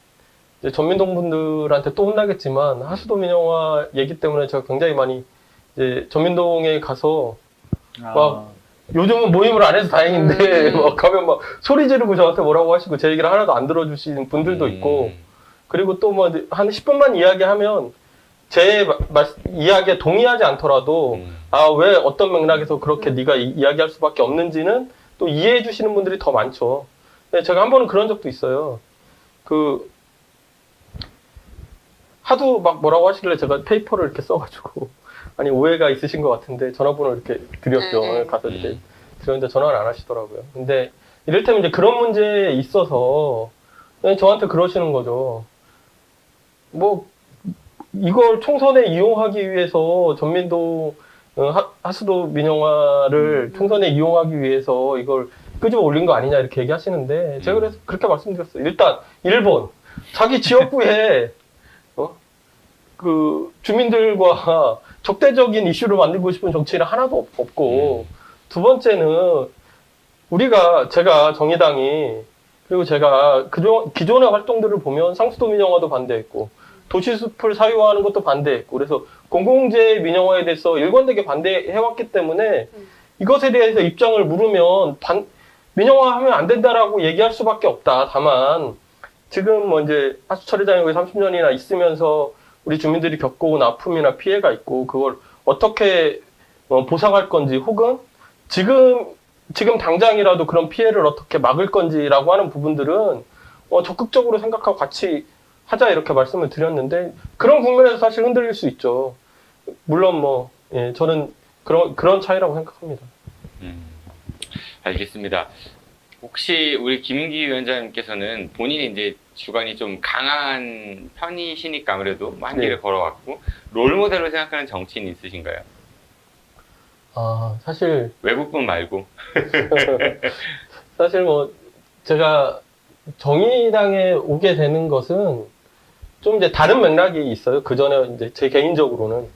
Speaker 5: 이제 전민동 분들한테 또 혼나겠지만 하수도 민영화 얘기 때문에 제가 굉장히 많이 이제 전민동에 가서 막 요즘은 모임을 안 해서 다행인데 막 가면 막 소리 지르고 저한테 뭐라고 하시고 제 얘기를 하나도 안 들어주시는 분들도 있고 그리고 또 뭐 한 10분만 이야기하면 제 이야기에 동의하지 않더라도 왜 어떤 맥락에서 그렇게 네가 이야기할 수밖에 없는지는 또 이해해 주시는 분들이 더 많죠. 근데 제가 한 번은 그런 적도 있어요. 하도 막 뭐라고 하시길래 제가 페이퍼를 이렇게 써가지고 아니 오해가 있으신 것 같은데 전화번호 이렇게 드렸죠.
Speaker 6: 네.
Speaker 5: 가서 이제 드렸는데 전화를 안 하시더라고요. 근데 이를테면 이제 그런 문제에 있어서 그냥 저한테 그러시는 거죠. 뭐 이걸 총선에 이용하기 위해서 전민도 하수도 민영화를 총선에 이용하기 위해서 이걸 끄집어 올린 거 아니냐 이렇게 얘기하시는데 제가 그래서 그렇게 말씀드렸어요. 일단 1번 자기 지역구에 그 주민들과 적대적인 이슈를 만들고 싶은 정치인은 하나도 없고 두 번째는 제가 정의당이 그리고 제가 기존의 활동들을 보면 상수도 민영화도 반대했고 도시숲을 사유화하는 것도 반대했고 그래서 공공재 민영화에 대해서 일관되게 반대해왔기 때문에 이것에 대해서 입장을 물으면 민영화하면 안 된다라고 얘기할 수밖에 없다. 다만 지금 뭐 이제 하수 처리장이 거의 30년이나 있으면서 우리 주민들이 겪어온 아픔이나 피해가 있고 그걸 어떻게 보상할 건지 혹은 지금 당장이라도 그런 피해를 어떻게 막을 건지라고 하는 부분들은 적극적으로 생각하고 같이 하자 이렇게 말씀을 드렸는데 그런 국면에서 사실 흔들릴 수 있죠. 물론 저는 그런 차이라고 생각합니다.
Speaker 4: 알겠습니다. 혹시 우리 김은기 위원장님께서는 본인이 이제 주관이 좀 강한 편이시니까 아무래도 한 길을 걸어왔고 롤모델로 생각하는 정치인 있으신가요?
Speaker 5: 사실
Speaker 4: 외국분 말고.
Speaker 5: 사실 제가 정의당에 오게 되는 것은 좀 이제 다른 맥락이 있어요. 그 전에 이제 제 개인적으로는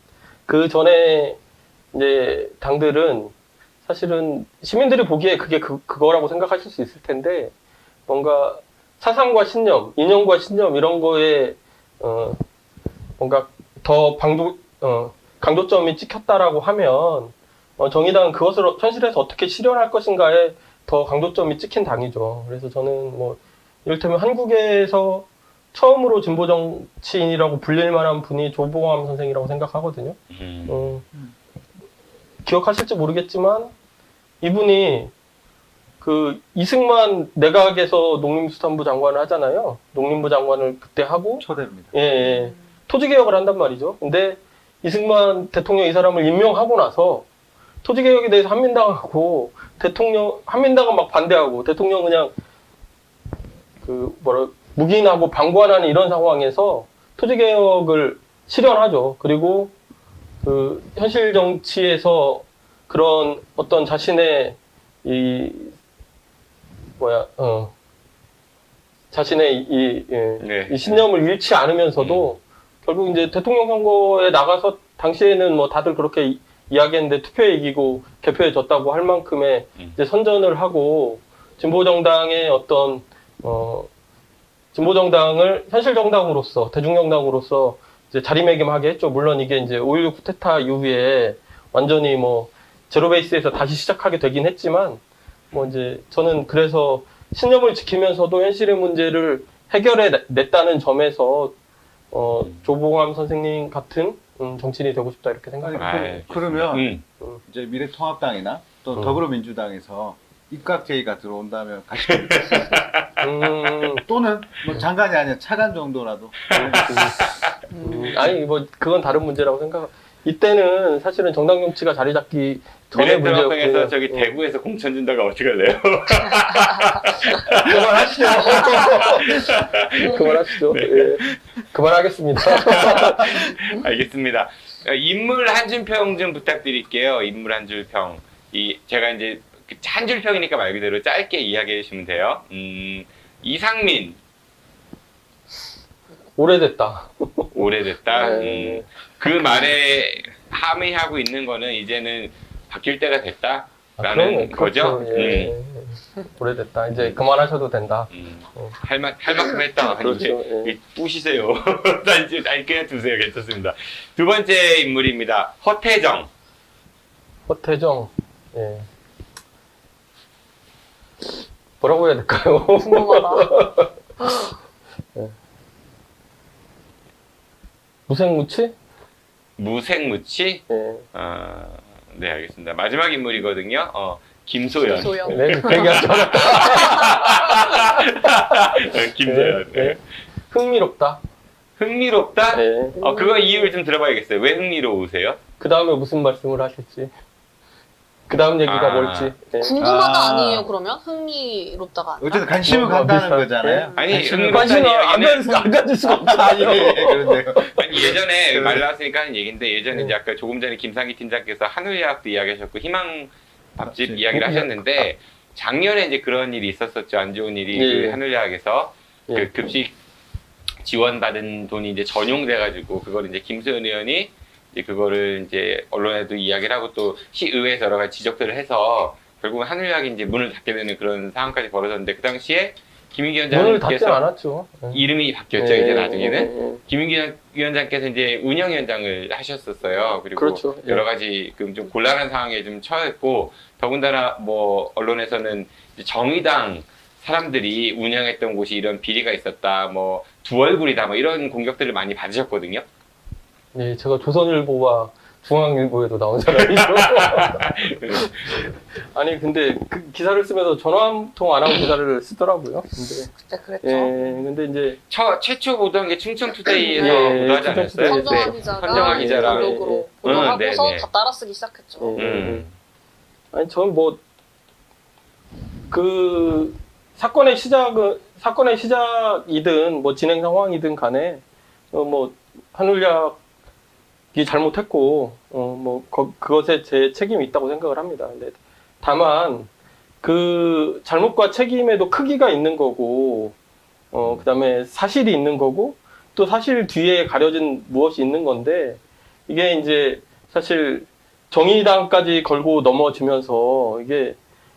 Speaker 5: 그 전에 이제 당들은 사실은 시민들이 보기에 그게 그거라고 생각하실 수 있을 텐데 뭔가 사상과 신념, 이념과 신념 이런 거에 뭔가 더 강조점이 찍혔다라고 하면 정의당은 그것을 현실에서 어떻게 실현할 것인가에 더 강조점이 찍힌 당이죠. 그래서 저는 이를테면 한국에서 처음으로 진보 정치인이라고 불릴 만한 분이 조봉암 선생이라고 생각하거든요. 기억하실지 모르겠지만 이분이 그 이승만 내각에서 농림수산부 장관을 하잖아요. 농림부 장관을 그때 하고
Speaker 7: 초대입니다.
Speaker 5: 예. 토지개혁을 한단 말이죠. 근데 이승만 대통령 이 사람을 임명하고 나서 토지개혁에 대해서 한민당하고 한민당은 막 반대하고 대통령 그냥 묵인하고 방관하는 이런 상황에서 토지개혁을 실현하죠. 그리고 현실 정치에서 그런 어떤 자신의 이 신념을 잃지 않으면서도 결국 이제 대통령 선거에 나가서 당시에는 다들 그렇게 이야기했는데 투표에 이기고 개표에 졌다고 할 만큼의 이제 선전을 하고 진보정당의 어떤 진보정당을 현실 정당으로서 대중정당으로서 이제 자리매김하게 했죠. 물론 이게 이제 5.16 쿠데타 이후에 완전히 제로 베이스에서 다시 시작하게 되긴 했지만 이제 저는 그래서 신념을 지키면서도 현실의 문제를 해결해 냈다는 점에서 조봉암 선생님 같은 정치인이 되고 싶다 이렇게 생각합니다.
Speaker 7: 그러면 이제 미래통합당이나 또 더불어민주당에서 입각제의가 들어온다면 가시겠습니까? 또는 장관이 아니라 차관 정도라도.
Speaker 5: 아니 그건 다른 문제라고 생각합니다. 이때는 사실은 정당 정치가 자리 잡기 전에 문제였고
Speaker 4: 미래통합당에서 저기 대구에서 공천 준다가 어떻게 할래요?
Speaker 5: 그만하시죠.
Speaker 4: 네.
Speaker 5: 예. 그만하겠습니다.
Speaker 4: 알겠습니다. 인물 한 줄평 좀 부탁드릴게요. 인물 한 줄평. 제가 이제 한 줄평이니까 말 그대로 짧게 이야기해 주시면 돼요. 이상민.
Speaker 5: 오래됐다.
Speaker 4: 오래됐다. 그 말에 함의하고 있는 거는 이제는 바뀔 때가 됐다라는 거죠.
Speaker 5: 그렇죠. 예. 오래됐다. 이제 그만하셔도 된다.
Speaker 4: 할 만큼 했다.
Speaker 5: 그렇죠.
Speaker 4: 이제 뿌시세요. 아니 그냥 두세요. 괜찮습니다. 두 번째 인물입니다. 허태정.
Speaker 5: 허태정. 예. 뭐라고 해야 될까요?
Speaker 6: 궁금하다.
Speaker 5: 예. 무생무치?
Speaker 4: 무생무치?
Speaker 5: 예.
Speaker 4: 네, 알겠습니다. 마지막 인물이거든요. 김소연.
Speaker 5: 네, 그 얘기하죠.
Speaker 4: 김소연.
Speaker 5: 네. 흥미롭다.
Speaker 4: 흥미롭다?
Speaker 5: 네.
Speaker 4: 그거 이유를 좀 들어봐야겠어요. 왜 흥미로우세요?
Speaker 5: 그 다음에 무슨 말씀을 하실지. 그 다음 얘기가 뭘지. 네.
Speaker 6: 궁금하다 아니에요, 그러면? 흥미롭다가. 아니라?
Speaker 7: 어쨌든 관심을
Speaker 5: 뭐
Speaker 7: 간다는
Speaker 5: 비슷한-
Speaker 7: 거잖아요.
Speaker 4: 아니,
Speaker 7: 관심을
Speaker 5: 관심을
Speaker 4: 이야기는-
Speaker 5: 안 가질 수가
Speaker 7: 아,
Speaker 5: 없잖아요.
Speaker 7: 예, 그런데요.
Speaker 4: 아니 예전에
Speaker 7: 그래.
Speaker 4: 말 나왔으니까 하는 얘기인데 예전에
Speaker 5: 네.
Speaker 4: 이제 아까 조금 전에 김상희 팀장께서 한울야학도 이야기하셨고 희망 밥집
Speaker 7: 밥집.
Speaker 4: 이야기를 하셨는데 작년에 이제 그런 일이 있었었죠. 안 좋은 일이
Speaker 5: 예.
Speaker 4: 그 한울야학에서
Speaker 5: 예.
Speaker 4: 그 급식 지원받은 돈이 이제 전용돼가지고 그걸 이제 김수현 의원이 이제 그거를 이제 언론에도 이야기를 하고 또 시의회에서 여러 가지 지적들을 해서 결국은 한울야학이 이제 문을 닫게 되는 그런 상황까지 벌어졌는데 그 당시에 김인기
Speaker 5: 문을 닫진
Speaker 4: 위원장께서
Speaker 5: 않았죠. 네.
Speaker 4: 이름이 바뀌었죠.
Speaker 5: 예,
Speaker 4: 이제
Speaker 5: 예,
Speaker 4: 나중에는.
Speaker 5: 예.
Speaker 4: 김윤기 위원장께서 이제 운영위원장을 하셨었어요. 그리고
Speaker 5: 그렇죠. 예.
Speaker 4: 여러 가지 좀 곤란한 상황에 좀 처했고 더군다나 뭐 언론에서는 이제 정의당 사람들이 운영했던 곳이 이런 비리가 있었다, 뭐 두 얼굴이다, 뭐 이런 공격들을 많이 받으셨거든요.
Speaker 5: 네, 제가 조선일보와 중앙일보에도 나온 사람이죠. 아니 근데 그 기사를 쓰면서 전화 한 통 안 하고 기사를 쓰더라고요. 근데
Speaker 6: 그때 그랬죠.
Speaker 5: 예, 근데 이제
Speaker 4: 최초 보던 게 충청투데이에서
Speaker 5: 예,
Speaker 4: 보도하지 않았어요?
Speaker 5: 충청투데이.
Speaker 6: 선정아
Speaker 4: 네.
Speaker 6: 기자가
Speaker 4: 선정아 기자랑.
Speaker 6: 블로그로
Speaker 4: 네,
Speaker 6: 보도하고서
Speaker 4: 네.
Speaker 6: 다 따라쓰기 시작했죠.
Speaker 5: 예, 아니 저는 뭐 그 사건의 시작이든 뭐 진행 상황이든 간에 뭐 한울약이 잘못했고 뭐 그것에 제 책임이 있다고 생각을 합니다. 근데 다만 그 잘못과 책임에도 크기가 있는 거고 그다음에 사실이 있는 거고 또 사실 뒤에 가려진 무엇이 있는 건데 이게 이제 사실 정의당까지 걸고 넘어지면서 이게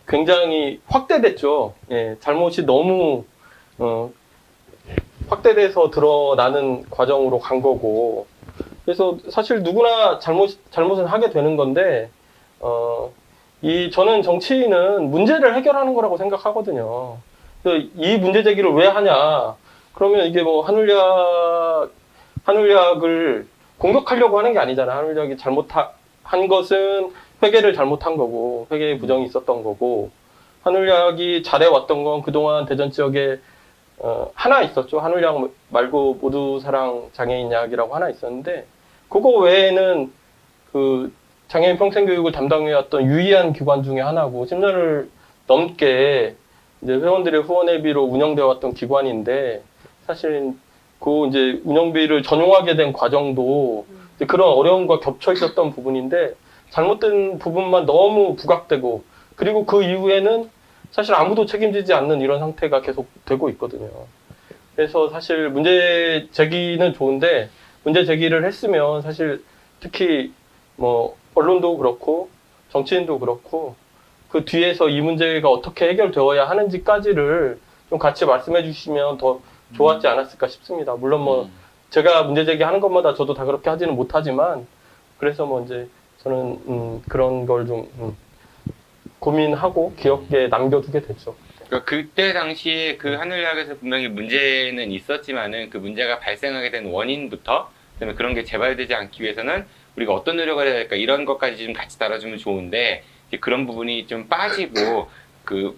Speaker 5: 굉장히 확대됐죠. 예, 잘못이 너무 확대돼서 드러나는 과정으로 간 거고. 그래서 사실 누구나 잘못은 하게 되는 건데 저는 정치인은 문제를 해결하는 거라고 생각하거든요. 그래서 이 문제 제기를 왜 하냐? 그러면 이게 뭐 한울약을 공격하려고 하는 게 아니잖아. 한울약이 잘못한 것은 회계를 잘못한 거고, 회계에 부정이 있었던 거고, 한울약이 잘해왔던 건 그동안 대전 지역에 하나 있었죠. 한울약 말고 모두사랑 장애인약이라고 하나 있었는데, 그거 외에는 그 장애인 평생교육을 담당해왔던 유의한 기관 중에 하나고, 10년을 넘게 이제 회원들의 후원회비로 운영되어 왔던 기관인데, 사실 그 이제 운영비를 전용하게 된 과정도 이제 그런 어려움과 겹쳐 있었던 부분인데, 잘못된 부분만 너무 부각되고, 그리고 그 이후에는 사실 아무도 책임지지 않는 이런 상태가 계속 되고 있거든요. 그래서 사실 문제 제기는 좋은데, 문제 제기를 했으면 사실 특히 뭐 언론도 그렇고 정치인도 그렇고 그 뒤에서 이 문제가 어떻게 해결되어야 하는지까지를 좀 같이 말씀해 주시면 더 좋았지 않았을까 싶습니다. 물론 뭐 제가 문제 제기하는 것마다 저도 다 그렇게 하지는 못하지만, 그래서 뭐 이제 저는 그런 걸 좀 고민하고 기억에 남겨두게 됐죠.
Speaker 4: 그러니까 그때 당시에 그 한울약에서 분명히 문제는 있었지만은 그 문제가 발생하게 된 원인부터 그다음에 그런 게 재발되지 않기 위해서는 우리가 어떤 노력을 해야 될까 이런 것까지 좀 같이 다뤄주면 좋은데 이제 그런 부분이 좀 빠지고 그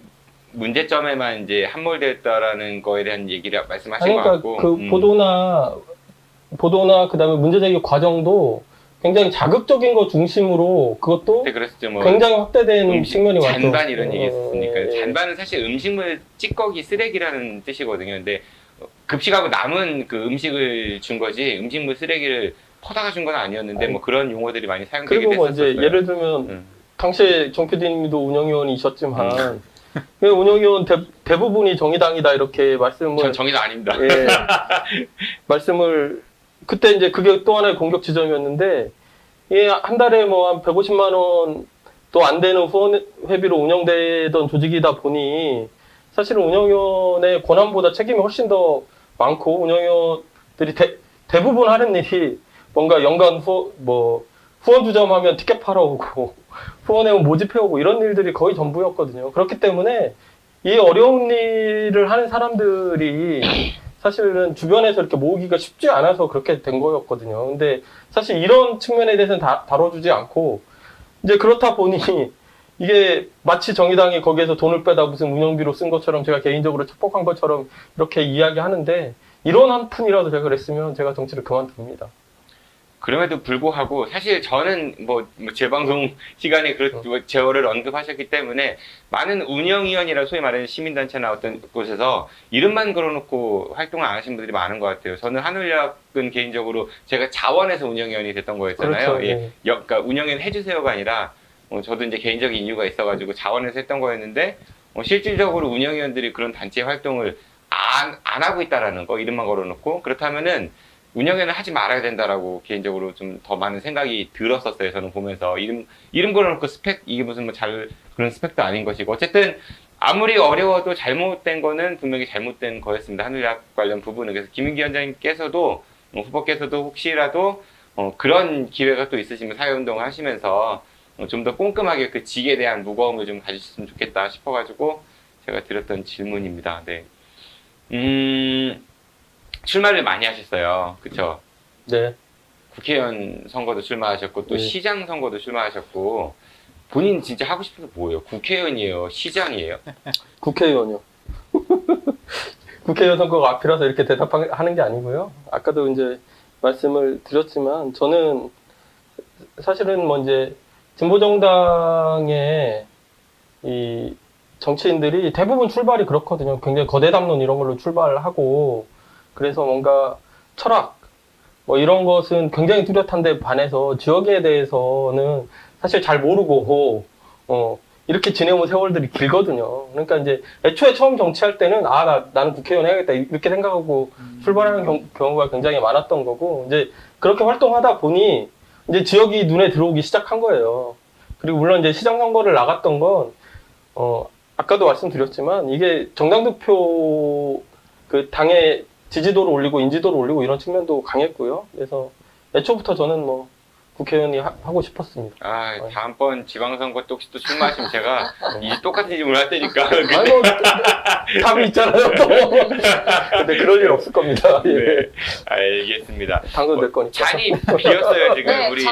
Speaker 4: 문제점에만 이제 함몰되었다라는 거에 대한 얘기를 말씀하신 것
Speaker 5: 그러니까
Speaker 4: 같고
Speaker 5: 그 보도나 그다음에 문제 제기 과정도 굉장히 자극적인 거 중심으로 그것도
Speaker 4: 그때 그랬었죠. 뭐
Speaker 5: 굉장히 확대된 측면이 많죠.
Speaker 4: 잔반 이런 얘기 했으니까
Speaker 5: 예.
Speaker 4: 잔반은 사실 음식물 찌꺼기 쓰레기라는 뜻이거든요. 근데 급식하고 남은 그 음식을 준 거지 음식물 쓰레기를 퍼다가 준 건 아니었는데 뭐 그런 용어들이 많이 사용되게
Speaker 5: 그리고 뭐
Speaker 4: 됐었어요.
Speaker 5: 이제 예를 들면 당시에 정 PD님도 운영위원이셨지만 그 운영위원 대부분이 정의당이다 이렇게 말씀을
Speaker 4: 전 정의당 아닙니다.
Speaker 5: 예, 말씀을 그때 이제 그게 또 하나의 공격 지점이었는데 예, 한 달에 뭐 한 150만 원도 안 되는 후원 회비로 운영되던 조직이다 보니 사실은 운영위원의 권한보다 책임이 훨씬 더 많고 운영위원들이 대부분 하는 일이 뭔가 연간 후원 주점하면 티켓 팔아오고 후원회원 모집해오고 이런 일들이 거의 전부였거든요. 그렇기 때문에 이 어려운 일을 하는 사람들이 사실은 주변에서 이렇게 모으기가 쉽지 않아서 그렇게 된 거였거든요. 근데 사실 이런 측면에 대해서는 다뤄주지 않고 이제 그렇다 보니 이게 마치 정의당이 거기에서 돈을 빼다 무슨 운영비로 쓴 것처럼 제가 개인적으로 착복한 것처럼 이렇게 이야기하는데 이런 한 푼이라도 제가 그랬으면 제가 정치를 그만둡니다.
Speaker 4: 그럼에도 불구하고 사실 저는 뭐 제 방송 시간에 제어를 언급하셨기 때문에 많은 운영위원이라 소위 말하는 시민단체나 어떤 곳에서 이름만 걸어놓고 활동을 안 하신 분들이 많은 것 같아요. 저는 한울약은 개인적으로 제가 자원해서 운영위원이 됐던 거였잖아요.
Speaker 5: 그렇죠, 예.
Speaker 4: 그러니까 운영위원 해주세요가 아니라 저도 이제 개인적인 이유가 있어가지고 자원해서 했던 거였는데 실질적으로 운영위원들이 그런 단체 활동을 안 하고 있다라는 거 이름만 걸어놓고 그렇다면은 운영에는 하지 말아야 된다라고 개인적으로 좀 더 많은 생각이 들었었어요. 저는 보면서 이름 걸어놓고 스펙 이게 무슨 뭐 그런 스펙도 아닌 것이고 어쨌든 아무리 어려워도 잘못된 거는 분명히 잘못된 거였습니다. 한울약 관련 부분은. 그래서 김윤기 위원장님께서도 후보께서도 혹시라도 그런 기회가 또 있으시면 사회운동을 하시면서 좀 더 꼼꼼하게 그 직에 대한 무거움을 좀 가지셨으면 좋겠다 싶어가지고 제가 드렸던 질문입니다. 네. 출마를 많이 하셨어요. 그쵸?
Speaker 5: 네.
Speaker 4: 국회의원 선거도 출마하셨고, 또
Speaker 5: 네.
Speaker 4: 시장 선거도 출마하셨고, 본인 진짜 하고 싶어서 뭐예요? 국회의원이에요? 시장이에요?
Speaker 5: 국회의원이요. 국회의원 선거가 앞이라서 이렇게 대답하는 게 아니고요. 아까도 이제 말씀을 드렸지만 저는 사실은 뭐 이제 진보정당의 이 정치인들이 대부분 출발이 그렇거든요. 굉장히 거대 담론 이런 걸로 출발하고 그래서 뭔가 철학 뭐 이런 것은 굉장히 뚜렷한데 반해서 지역에 대해서는 사실 잘 모르고 이렇게 지내온 세월들이 길거든요. 그러니까 이제 애초에 처음 정치할 때는 나는 국회의원 해야겠다 이렇게 생각하고 출발하는 경우가 굉장히 많았던 거고 이제 그렇게 활동하다 보니 이제 지역이 눈에 들어오기 시작한 거예요. 그리고 물론 이제 시장 선거를 나갔던 건 아까도 말씀드렸지만 이게 정당 득표 그 당의 지지도를 올리고 인지도를 올리고 이런 측면도 강했고요. 그래서 애초부터 저는 뭐 국회의원이 하고 싶었습니다.
Speaker 4: 다음번 지방선거 또 혹시 또 출마하시면 제가 이 똑같은 질문을 할 테니까.
Speaker 5: 아니 뭐 답이 있잖아요. 또. 근데 그럴 일 없을 겁니다. 예.
Speaker 4: 네, 알겠습니다.
Speaker 5: 당선될 거니까.
Speaker 4: 잔이 비었어요 지금.
Speaker 6: 네,
Speaker 4: 우리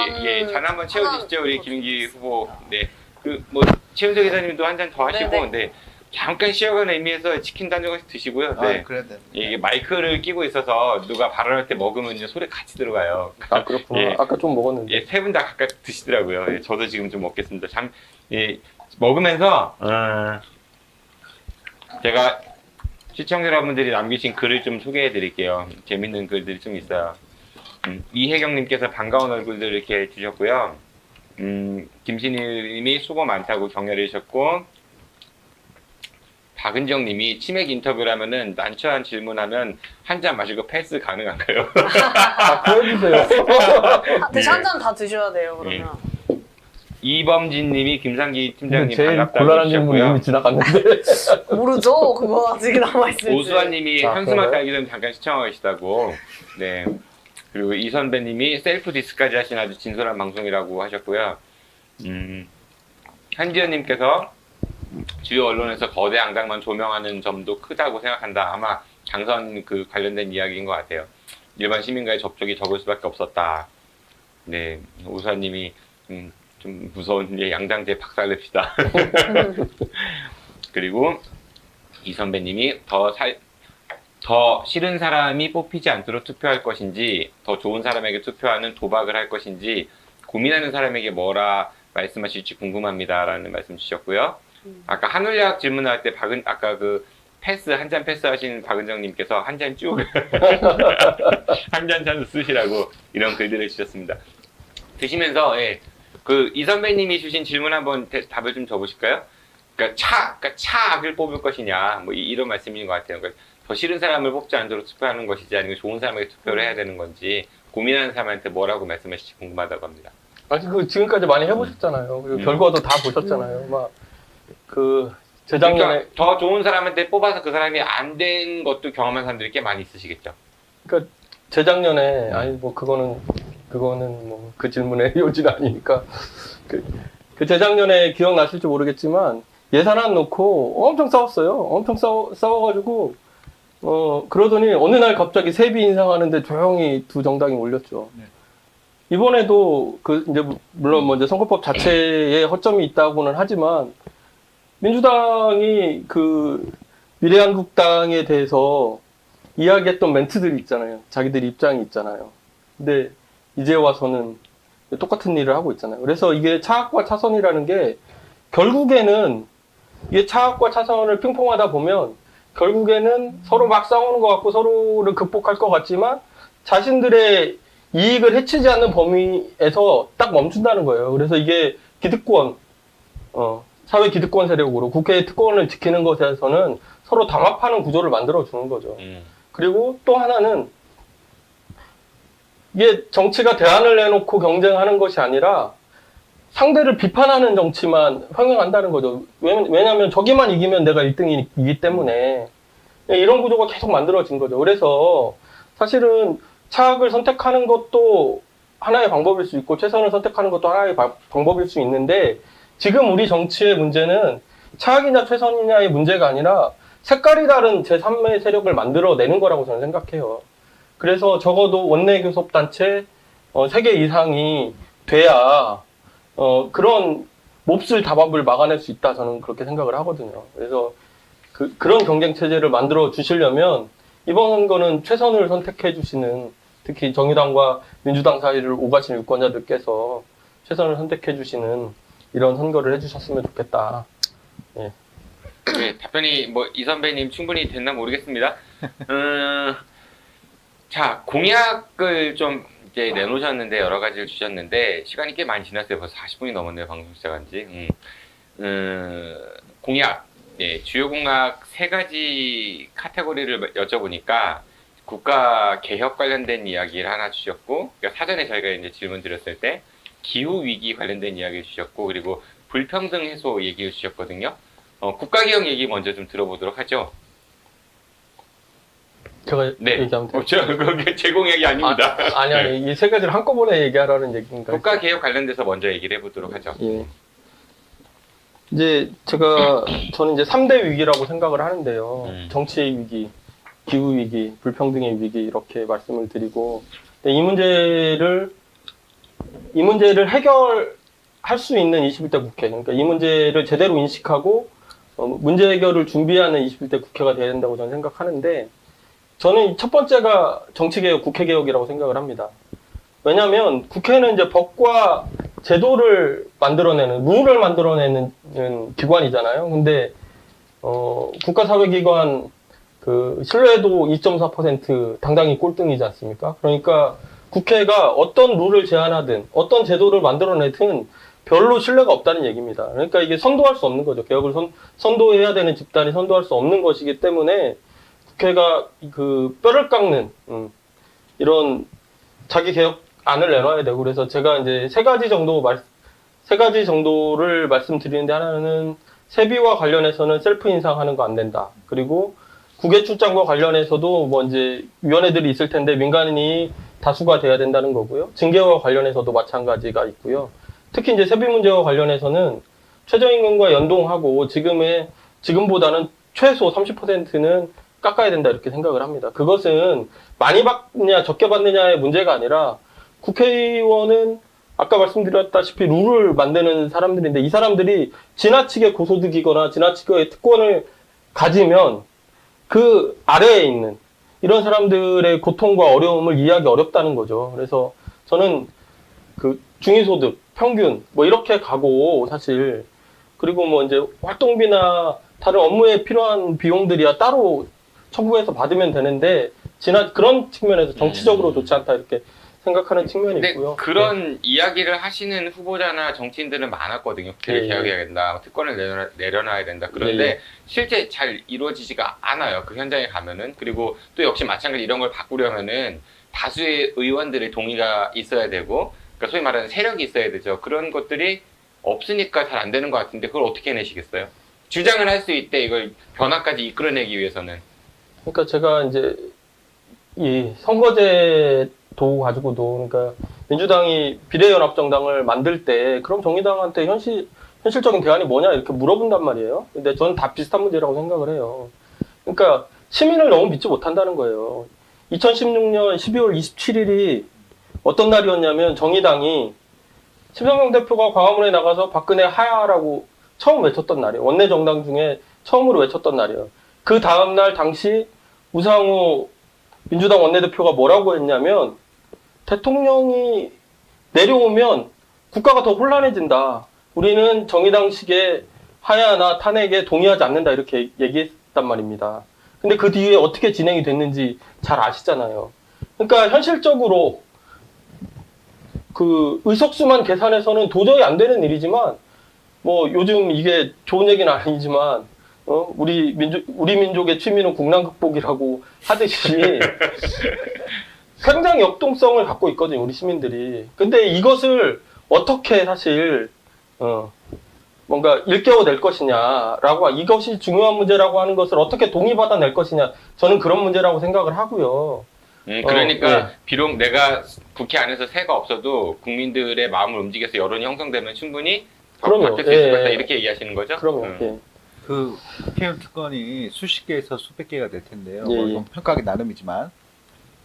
Speaker 4: 잔 한번 채워주시죠 우리
Speaker 6: 하나
Speaker 4: 김인기 후보. 네, 그 뭐 최은석 기자님도 한 잔 더 하시고,
Speaker 6: 네, 네.
Speaker 4: 네. 잠깐 쉬어가는 의미에서 치킨 한 조각씩 드시고요. 네.
Speaker 7: 그래야 됩니다.
Speaker 4: 이게 마이크를 끼고 있어서 누가 발언할 때 먹으면 이제 소리 같이 들어가요.
Speaker 5: 아 그렇구나.
Speaker 4: 예.
Speaker 5: 아까 좀 먹었는데.
Speaker 4: 예, 세 분 다 각각 드시더라고요. 예, 저도 지금 좀 먹겠습니다. 먹으면서 제가 시청자 여러분들이 남기신 글을 좀 소개해 드릴게요. 재밌는 글들이 좀 있어요. 이혜경님께서 반가운 얼굴들 이렇게 주셨고요. 김신일님이 수고 많다고 격려해 주셨고, 박은정님이 치맥 인터뷰라면은 난처한 질문하면 한 잔 마시고 패스 가능한가요?
Speaker 5: 그래주세요.
Speaker 6: 대신 한 잔 다 드셔야 돼요, 그러면.
Speaker 4: 이범진님이 김상기 팀장님
Speaker 5: 제일
Speaker 4: 반갑다고
Speaker 5: 곤란한 질문이
Speaker 4: 주셨고요.
Speaker 5: 이미 지나갔는데.
Speaker 6: 모르죠? 그거 아직 남아있을지.
Speaker 4: 오수환님이
Speaker 5: 자,
Speaker 4: 현수막
Speaker 5: 그래요?
Speaker 4: 달기 전에 잠깐 시청하고 계시다고. 네. 그리고 이 선배님이 셀프 디스까지 하신 아주 진솔한 방송이라고 하셨고요. 한지연님께서 주요 언론에서 거대 양당만 조명하는 점도 크다고 생각한다. 아마 당선 그 관련된 이야기인 것 같아요. 일반 시민과의 접촉이 적을 수밖에 없었다. 네, 오수환님이 좀 무서운 양당제 박살냅시다. 그리고 이 선배님이 더 싫은 사람이 뽑히지 않도록 투표할 것인지, 더 좋은 사람에게 투표하는 도박을 할 것인지 고민하는 사람에게 뭐라 말씀하실지 궁금합니다라는 말씀 주셨고요. 아까 한울약 질문할 때 아까 그 한 잔 패스 하신 박은정님께서 한 잔 쭉 한 잔 쓰시라고 이런 글들을 주셨습니다. 드시면서 이 선배님이 주신 질문 한번 답을 좀 줘보실까요? 그러니까 차악을 뽑을 것이냐, 뭐 이런 말씀인 것 같아요. 그러니까 더 싫은 사람을 뽑지 않도록 투표하는 것이지, 아니면 좋은 사람에게 투표를 해야 되는 건지, 고민하는 사람한테 뭐라고 말씀하실지 궁금하다고 합니다.
Speaker 5: 아니 그 지금까지 많이 해보셨잖아요. 그리고 결과도 다 보셨잖아요. 막 그 재작년에
Speaker 4: 그러니까 더 좋은 사람한테 뽑아서 그 사람이 안 된 것도 경험한 사람들이 꽤 많이 있으시겠죠.
Speaker 5: 그러니까 재작년에 아니 뭐 그거는 뭐 그 질문의 요지는 아니니까 그 재작년에 기억나실지 모르겠지만 예산안 놓고 엄청 싸웠어요. 엄청 싸워가지고 그러더니 어느 날 갑자기 세비 인상하는데 조용히 두 정당이 올렸죠.
Speaker 8: 네.
Speaker 5: 이번에도 이제 물론 뭐 이제 선거법 자체에 허점이 있다고는 하지만 민주당이 그 미래한국당에 대해서 이야기했던 멘트들이 있잖아요. 자기들 입장이 있잖아요. 근데 이제 와서는 똑같은 일을 하고 있잖아요. 그래서 이게 차악과 차선이라는 게 결국에는 이게 차악과 차선을 핑퐁하다 보면 결국에는 서로 막 싸우는 것 같고 서로를 극복할 것 같지만 자신들의 이익을 해치지 않는 범위에서 딱 멈춘다는 거예요. 그래서 이게 기득권, 사회 기득권 세력으로 국회의 특권을 지키는 것에서는 서로 담합하는 구조를 만들어 주는 거죠. 그리고 또 하나는 이게 정치가 대안을 내놓고 경쟁하는 것이 아니라 상대를 비판하는 정치만 평행한다는 거죠. 왜냐하면 저기만 이기면 내가 1등이기 때문에 이런 구조가 계속 만들어진 거죠. 그래서 사실은 차악을 선택하는 것도 하나의 방법일 수 있고 최선을 선택하는 것도 하나의 방법일 수 있는데 지금 우리 정치의 문제는 차악이냐 최선이냐의 문제가 아니라 색깔이 다른 제3의 세력을 만들어내는 거라고 저는 생각해요. 그래서 적어도 원내교섭단체 3개 이상이 돼야 그런 몹쓸 다밥을 막아낼 수 있다 저는 그렇게 생각을 하거든요. 그래서 그런 경쟁 체제를 만들어 주시려면 이번 선거는 최선을 선택해 주시는 특히 정의당과 민주당 사이를 오가신 유권자들께서 최선을 선택해 주시는 이런 선거를 해주셨으면 좋겠다. 예.
Speaker 4: 네, 답변이 뭐 이 선배님 충분히 됐나 모르겠습니다. 자, 공약을 좀 이제 내놓으셨는데 여러 가지를 주셨는데 시간이 꽤 많이 지났어요. 벌써 40분이 넘었네요. 방송 시작한 지. 공약, 예, 주요 공약 3가지 카테고리를 여쭤보니까 국가 개혁 관련된 이야기를 하나 주셨고, 그러니까 사전에 저희가 이제 질문 드렸을 때 기후 위기 관련된 이야기를 주셨고, 그리고 불평등 해소 얘기를 주셨거든요. 국가 개혁 얘기 먼저 좀 들어보도록 하죠.
Speaker 5: 제가
Speaker 4: 네.
Speaker 5: 얘기하면 돼요?
Speaker 4: 그게 제 공약이 아닙니다.
Speaker 5: 아니, 이 3가지를 한꺼번에 얘기하라는 얘기인가요?
Speaker 4: 국가 개혁 관련돼서 먼저 얘기를 해보도록 하죠.
Speaker 5: 예. 이제 저는 이제 3대 위기라고 생각을 하는데요. 정치의 위기, 기후 위기, 불평등의 위기 이렇게 말씀을 드리고 이 문제를 해결할 수 있는 21대 국회, 그러니까 이 문제를 제대로 인식하고 문제 해결을 준비하는 21대 국회가 돼야 된다고 저는 생각하는데 저는 첫 번째가 정치개혁, 국회개혁이라고 생각을 합니다. 왜냐하면 국회는 이제 법과 제도를 만들어내는, 룰을 만들어내는 기관이잖아요. 근데 국가사회기관 신뢰도 2.4% 당당히 꼴등이지 않습니까? 그러니까 국회가 어떤 룰을 제안하든 어떤 제도를 만들어내든 별로 신뢰가 없다는 얘기입니다. 그러니까 이게 선도할 수 없는 거죠. 개혁을 선도해야 되는 집단이 선도할 수 없는 것이기 때문에 국회가 뼈를 깎는 이런 자기 개혁안을 내놔야 되고, 그래서 제가 이제 3가지 정도를 말씀드리는데, 하나는 세비와 관련해서는 셀프 인상하는 거 안 된다. 그리고 국외 출장과 관련해서도 뭐 이제 위원회들이 있을 텐데 민간인이 다수가 돼야 된다는 거고요. 징계와 관련해서도 마찬가지가 있고요. 특히 이제 세비 문제와 관련해서는 최저임금과 연동하고 지금보다는 최소 30%는 깎아야 된다 이렇게 생각을 합니다. 그것은 많이 받느냐 적게 받느냐의 문제가 아니라 국회의원은 아까 말씀드렸다시피 룰을 만드는 사람들인데 이 사람들이 지나치게 고소득이거나 지나치게 특권을 가지면 그 아래에 있는 이런 사람들의 고통과 어려움을 이해하기 어렵다는 거죠. 그래서 저는 중위소득, 평균 뭐 이렇게 가고 사실 그리고 뭐 이제 활동비나 다른 업무에 필요한 비용들이야 따로 청구해서 받으면 되는데 그런 측면에서 정치적으로 좋지 않다 이렇게 생각하는 측면이
Speaker 4: 근데
Speaker 5: 있고요.
Speaker 4: 그런 이야기를 하시는 후보자나 정치인들은 많았거든요. 국회를 개혁해야 된다, 특권을 내려놔야 된다. 그런데 실제 잘 이루어지지가 않아요. 그 현장에 가면은. 그리고 또 역시 마찬가지 이런 걸 바꾸려면은 다수의 의원들의 동의가 있어야 되고, 그러니까 소위 말하는 세력이 있어야 되죠. 그런 것들이 없으니까 잘 안 되는 것 같은데 그걸 어떻게 해내시겠어요? 주장을 할 수 있대 이걸 변화까지 이끌어내기 위해서는.
Speaker 5: 그러니까 제가 이제 이 선거제도 가지고도 그러니까 민주당이 비례연합정당을 만들 때 그럼 정의당한테 현실적인 대안이 뭐냐 이렇게 물어본단 말이에요. 근데 저는 다 비슷한 문제라고 생각을 해요. 그러니까 시민을 너무 믿지 못한다는 거예요. 2016년 12월 27일이 어떤 날이었냐면 정의당이 심상정 대표가 광화문에 나가서 박근혜 하야라고 처음 외쳤던 날이에요. 원내 정당 중에 처음으로 외쳤던 날이에요. 그 다음날 당시 우상호 민주당 원내대표가 뭐라고 했냐면 대통령이 내려오면 국가가 더 혼란해진다. 우리는 정의당식의 하야나 탄핵에 동의하지 않는다. 이렇게 얘기했단 말입니다. 근데 그 뒤에 어떻게 진행이 됐는지 잘 아시잖아요. 그러니까 현실적으로 그 의석수만 계산해서는 도저히 안 되는 일이지만 뭐 요즘 이게 좋은 얘기는 아니지만 우리 민족의 취미는 국난 극복이라고 하듯이 굉장히 역동성을 갖고 있거든요, 우리 시민들이. 근데 이것을 어떻게 사실 뭔가 일깨워낼 것이냐라고, 이것이 중요한 문제라고 하는 것을 어떻게 동의받아낼 것이냐, 저는 그런 문제라고 생각을 하고요.
Speaker 4: 그러니까
Speaker 5: 네.
Speaker 4: 비록 내가 국회 안에서 새가 없어도 국민들의 마음을 움직여서 여론이 형성되면 충분히
Speaker 5: 그럼요.
Speaker 4: 바뀔 수 있을
Speaker 5: 예.
Speaker 4: 것이다 이렇게 얘기하시는 거죠?
Speaker 5: 그러면 예.
Speaker 7: 그 국회의원 특권이 수십 개에서 수백 개가 될 텐데요.
Speaker 5: 예,
Speaker 7: 뭐
Speaker 5: 예.
Speaker 7: 이건 평가하기 나름이지만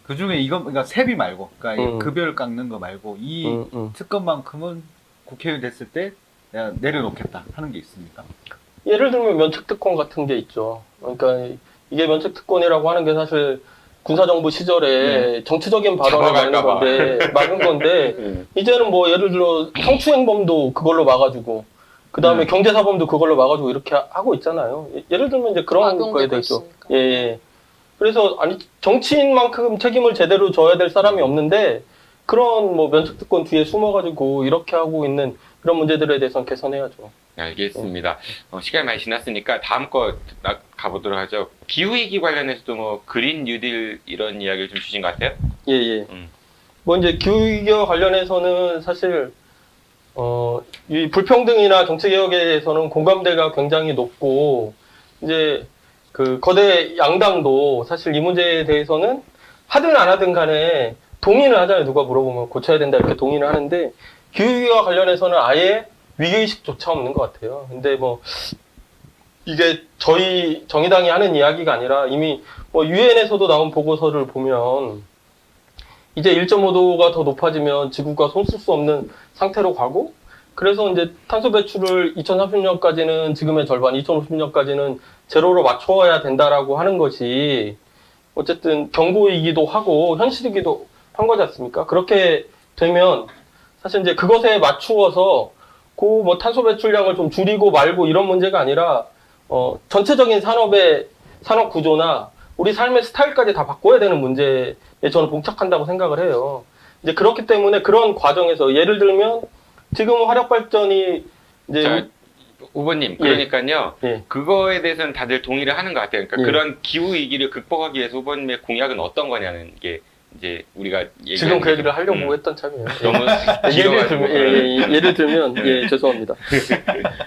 Speaker 7: 그 중에 이건 그러니까 세비 말고, 그러니까 이
Speaker 5: 음.
Speaker 7: 급여를 깎는 거 말고 이 특권만큼은 국회의원 됐을 때 내가 내려놓겠다 하는 게 있습니까?
Speaker 5: 예를 들면 면책특권 같은 게 있죠. 그러니까 이게 면책특권이라고 하는 게 사실 군사정부 시절에 정치적인 발언을 막은 건데 이제는 뭐 예를 들어 성추행범도 그걸로 막아주고 그 다음에 경제사범도 그걸로 막아주고 이렇게 하고 있잖아요. 예를 들면 이제 그런 거에 대해서 예. 그래서 아니 정치인만큼 책임을 제대로 져야 될 사람이 없는데 그런 뭐 면책특권 뒤에 숨어가지고 이렇게 하고 있는 그런 문제들에 대해서는 개선해야죠.
Speaker 4: 알겠습니다. 시간이 많이 지났으니까 다음 거 가보도록 하죠. 기후위기 관련해서도 뭐 그린 뉴딜 이런 이야기를 좀 주신 것 같아요?
Speaker 5: 예, 예. 뭐 이제 기후위기와 관련해서는 사실 이 불평등이나 정치개혁에 대해서는 공감대가 굉장히 높고 이제 그 거대 양당도 사실 이 문제에 대해서는 하든 안 하든 간에 동의를 하잖아요. 누가 물어보면 고쳐야 된다 이렇게 동의를 하는데 기후위기와 관련해서는 아예 위기의식조차 없는 것 같아요. 근데 뭐 이게 저희 정의당이 하는 이야기가 아니라 이미 뭐 유엔에서도 나온 보고서를 보면 이제 1.5도가 더 높아지면 지구가 손 쓸 수 없는 상태로 가고 그래서 이제 탄소 배출을 2030년까지는 지금의 절반, 2050년까지는 제로로 맞춰야 된다라고 하는 것이 어쨌든 경고이기도 하고 현실이기도 한 거지 않습니까? 그렇게 되면 사실 이제 그것에 맞추어서 그 뭐 탄소 배출량을 좀 줄이고 말고 이런 문제가 아니라 전체적인 산업 구조나 우리 삶의 스타일까지 다 바꿔야 되는 문제에 저는 봉착한다고 생각을 해요. 이제 그렇기 때문에 그런 과정에서 예를 들면 지금 화력 발전이 이제
Speaker 4: 자, 후보님 그러니까요.
Speaker 5: 예.
Speaker 4: 그거에 대해서는 다들 동의를 하는 것 같아요. 그러니까
Speaker 5: 예.
Speaker 4: 그런 기후 위기를 극복하기 위해서 후보님의 공약은 어떤 거냐는 게 이제 우리가
Speaker 5: 지금 그 얘기를 하려고 했던 참이에요.
Speaker 4: 너무
Speaker 5: 예를 들면 죄송합니다.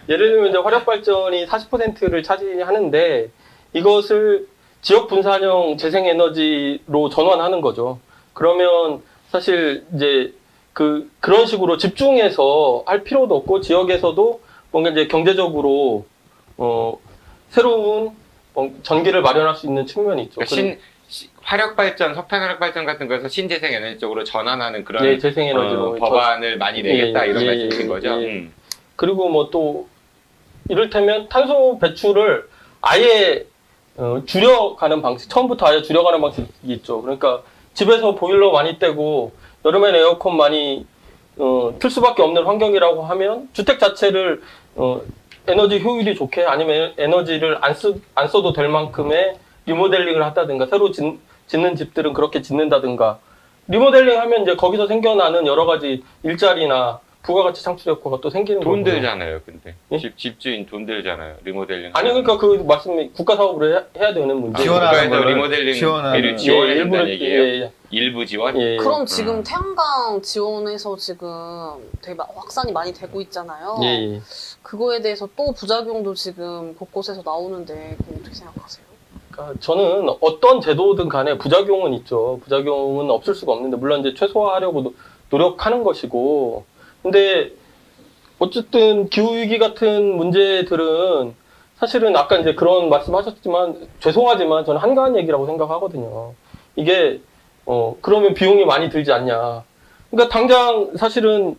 Speaker 5: 예를 들면 이제 화력 발전이 40%를 차지하는데 이것을 지역 분산형 재생에너지로 전환하는 거죠. 그러면 사실 이제 그런 식으로 집중해서 할 필요도 없고 지역에서도 뭔가 이제 경제적으로 새로운 전기를 마련할 수 있는 측면이 있죠.
Speaker 4: 화력 발전, 석탄 화력 발전 같은 거에서 신재생 에너지 쪽으로 전환하는 그런
Speaker 5: 예, 재생에너지로
Speaker 4: 법안을 많이 내겠다 이런 말씀이신 거죠.
Speaker 5: 그리고 뭐 또 이를테면 탄소 배출을 아예 줄여가는 방식, 처음부터 아예 줄여가는 방식이 있죠. 그러니까 집에서 보일러 많이 떼고 여름엔 에어컨 많이 틀 수밖에 없는 환경이라고 하면 주택 자체를 에너지 효율이 좋게 아니면 에너지를 안 써도 될 만큼의 리모델링을 한다든가 새로 짓는 집들은 그렇게 짓는다든가 리모델링 하면 이제 거기서 생겨나는 여러 가지 일자리나 부가가치 창출 효과가 또 생기는 거고요.
Speaker 4: 돈 들잖아요, 근데.
Speaker 5: 예?
Speaker 4: 집주인 돈 들잖아요, 리모델링.
Speaker 5: 아니, 그러니까 그 말씀이 국가 사업으로 해야 되는 문제.
Speaker 4: 국가에서 리모델링을 지원해 준다는 얘기예요. 일부 지원?
Speaker 6: 그럼 지금 태양광 지원해서 지금 되게 확산이 많이 되고 있잖아요. 그거에 대해서 또 부작용도 지금 곳곳에서 나오는데 그건 어떻게 생각하세요?
Speaker 5: 그러니까 저는 어떤 제도든 간에 부작용은 있죠. 부작용은 없을 수가 없는데 물론 이제 최소화하려고 노력하는 것이고 근데 어쨌든 기후위기 같은 문제들은 사실은 아까 이제 그런 말씀하셨지만 죄송하지만 저는 한가한 얘기라고 생각하거든요. 이게 그러면 비용이 많이 들지 않냐. 그러니까 당장 사실은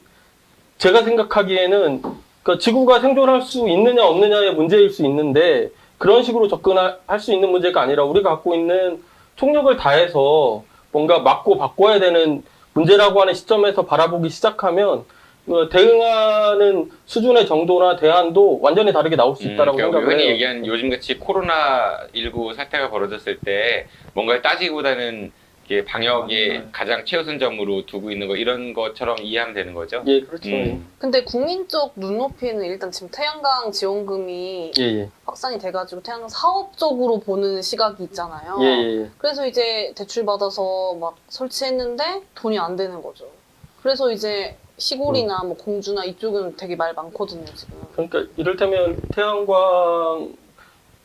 Speaker 5: 제가 생각하기에는 그러니까 지구가 생존할 수 있느냐 없느냐의 문제일 수 있는데 그런 식으로 접근할 수 있는 문제가 아니라 우리가 갖고 있는 총력을 다해서 뭔가 막고 바꿔야 되는 문제라고 하는 시점에서 바라보기 시작하면 대응하는 수준의 정도나 대안도 완전히 다르게 나올 수 있다라고
Speaker 4: 그러니까
Speaker 5: 생각을
Speaker 4: 흔히
Speaker 5: 해요.
Speaker 4: 얘기하는 요즘같이 코로나19 사태가 벌어졌을 때 뭔가를 따지기보다는 이게 방역에 가장 최우선점으로 두고 있는 거 이런 것처럼 이해하면 되는 거죠?
Speaker 5: 예, 그렇죠.
Speaker 6: 근데 국민적 눈높이는 일단 지금 태양광 지원금이
Speaker 5: 예, 예.
Speaker 6: 확산이 돼가지고 태양광 사업적으로 보는 시각이 있잖아요.
Speaker 5: 예, 예, 예.
Speaker 6: 그래서 이제 대출 받아서 막 설치했는데 돈이 안 되는 거죠. 그래서 이제 시골이나 뭐 공주나 이쪽은 되게 말 많거든요, 지금.
Speaker 5: 그러니까 이를테면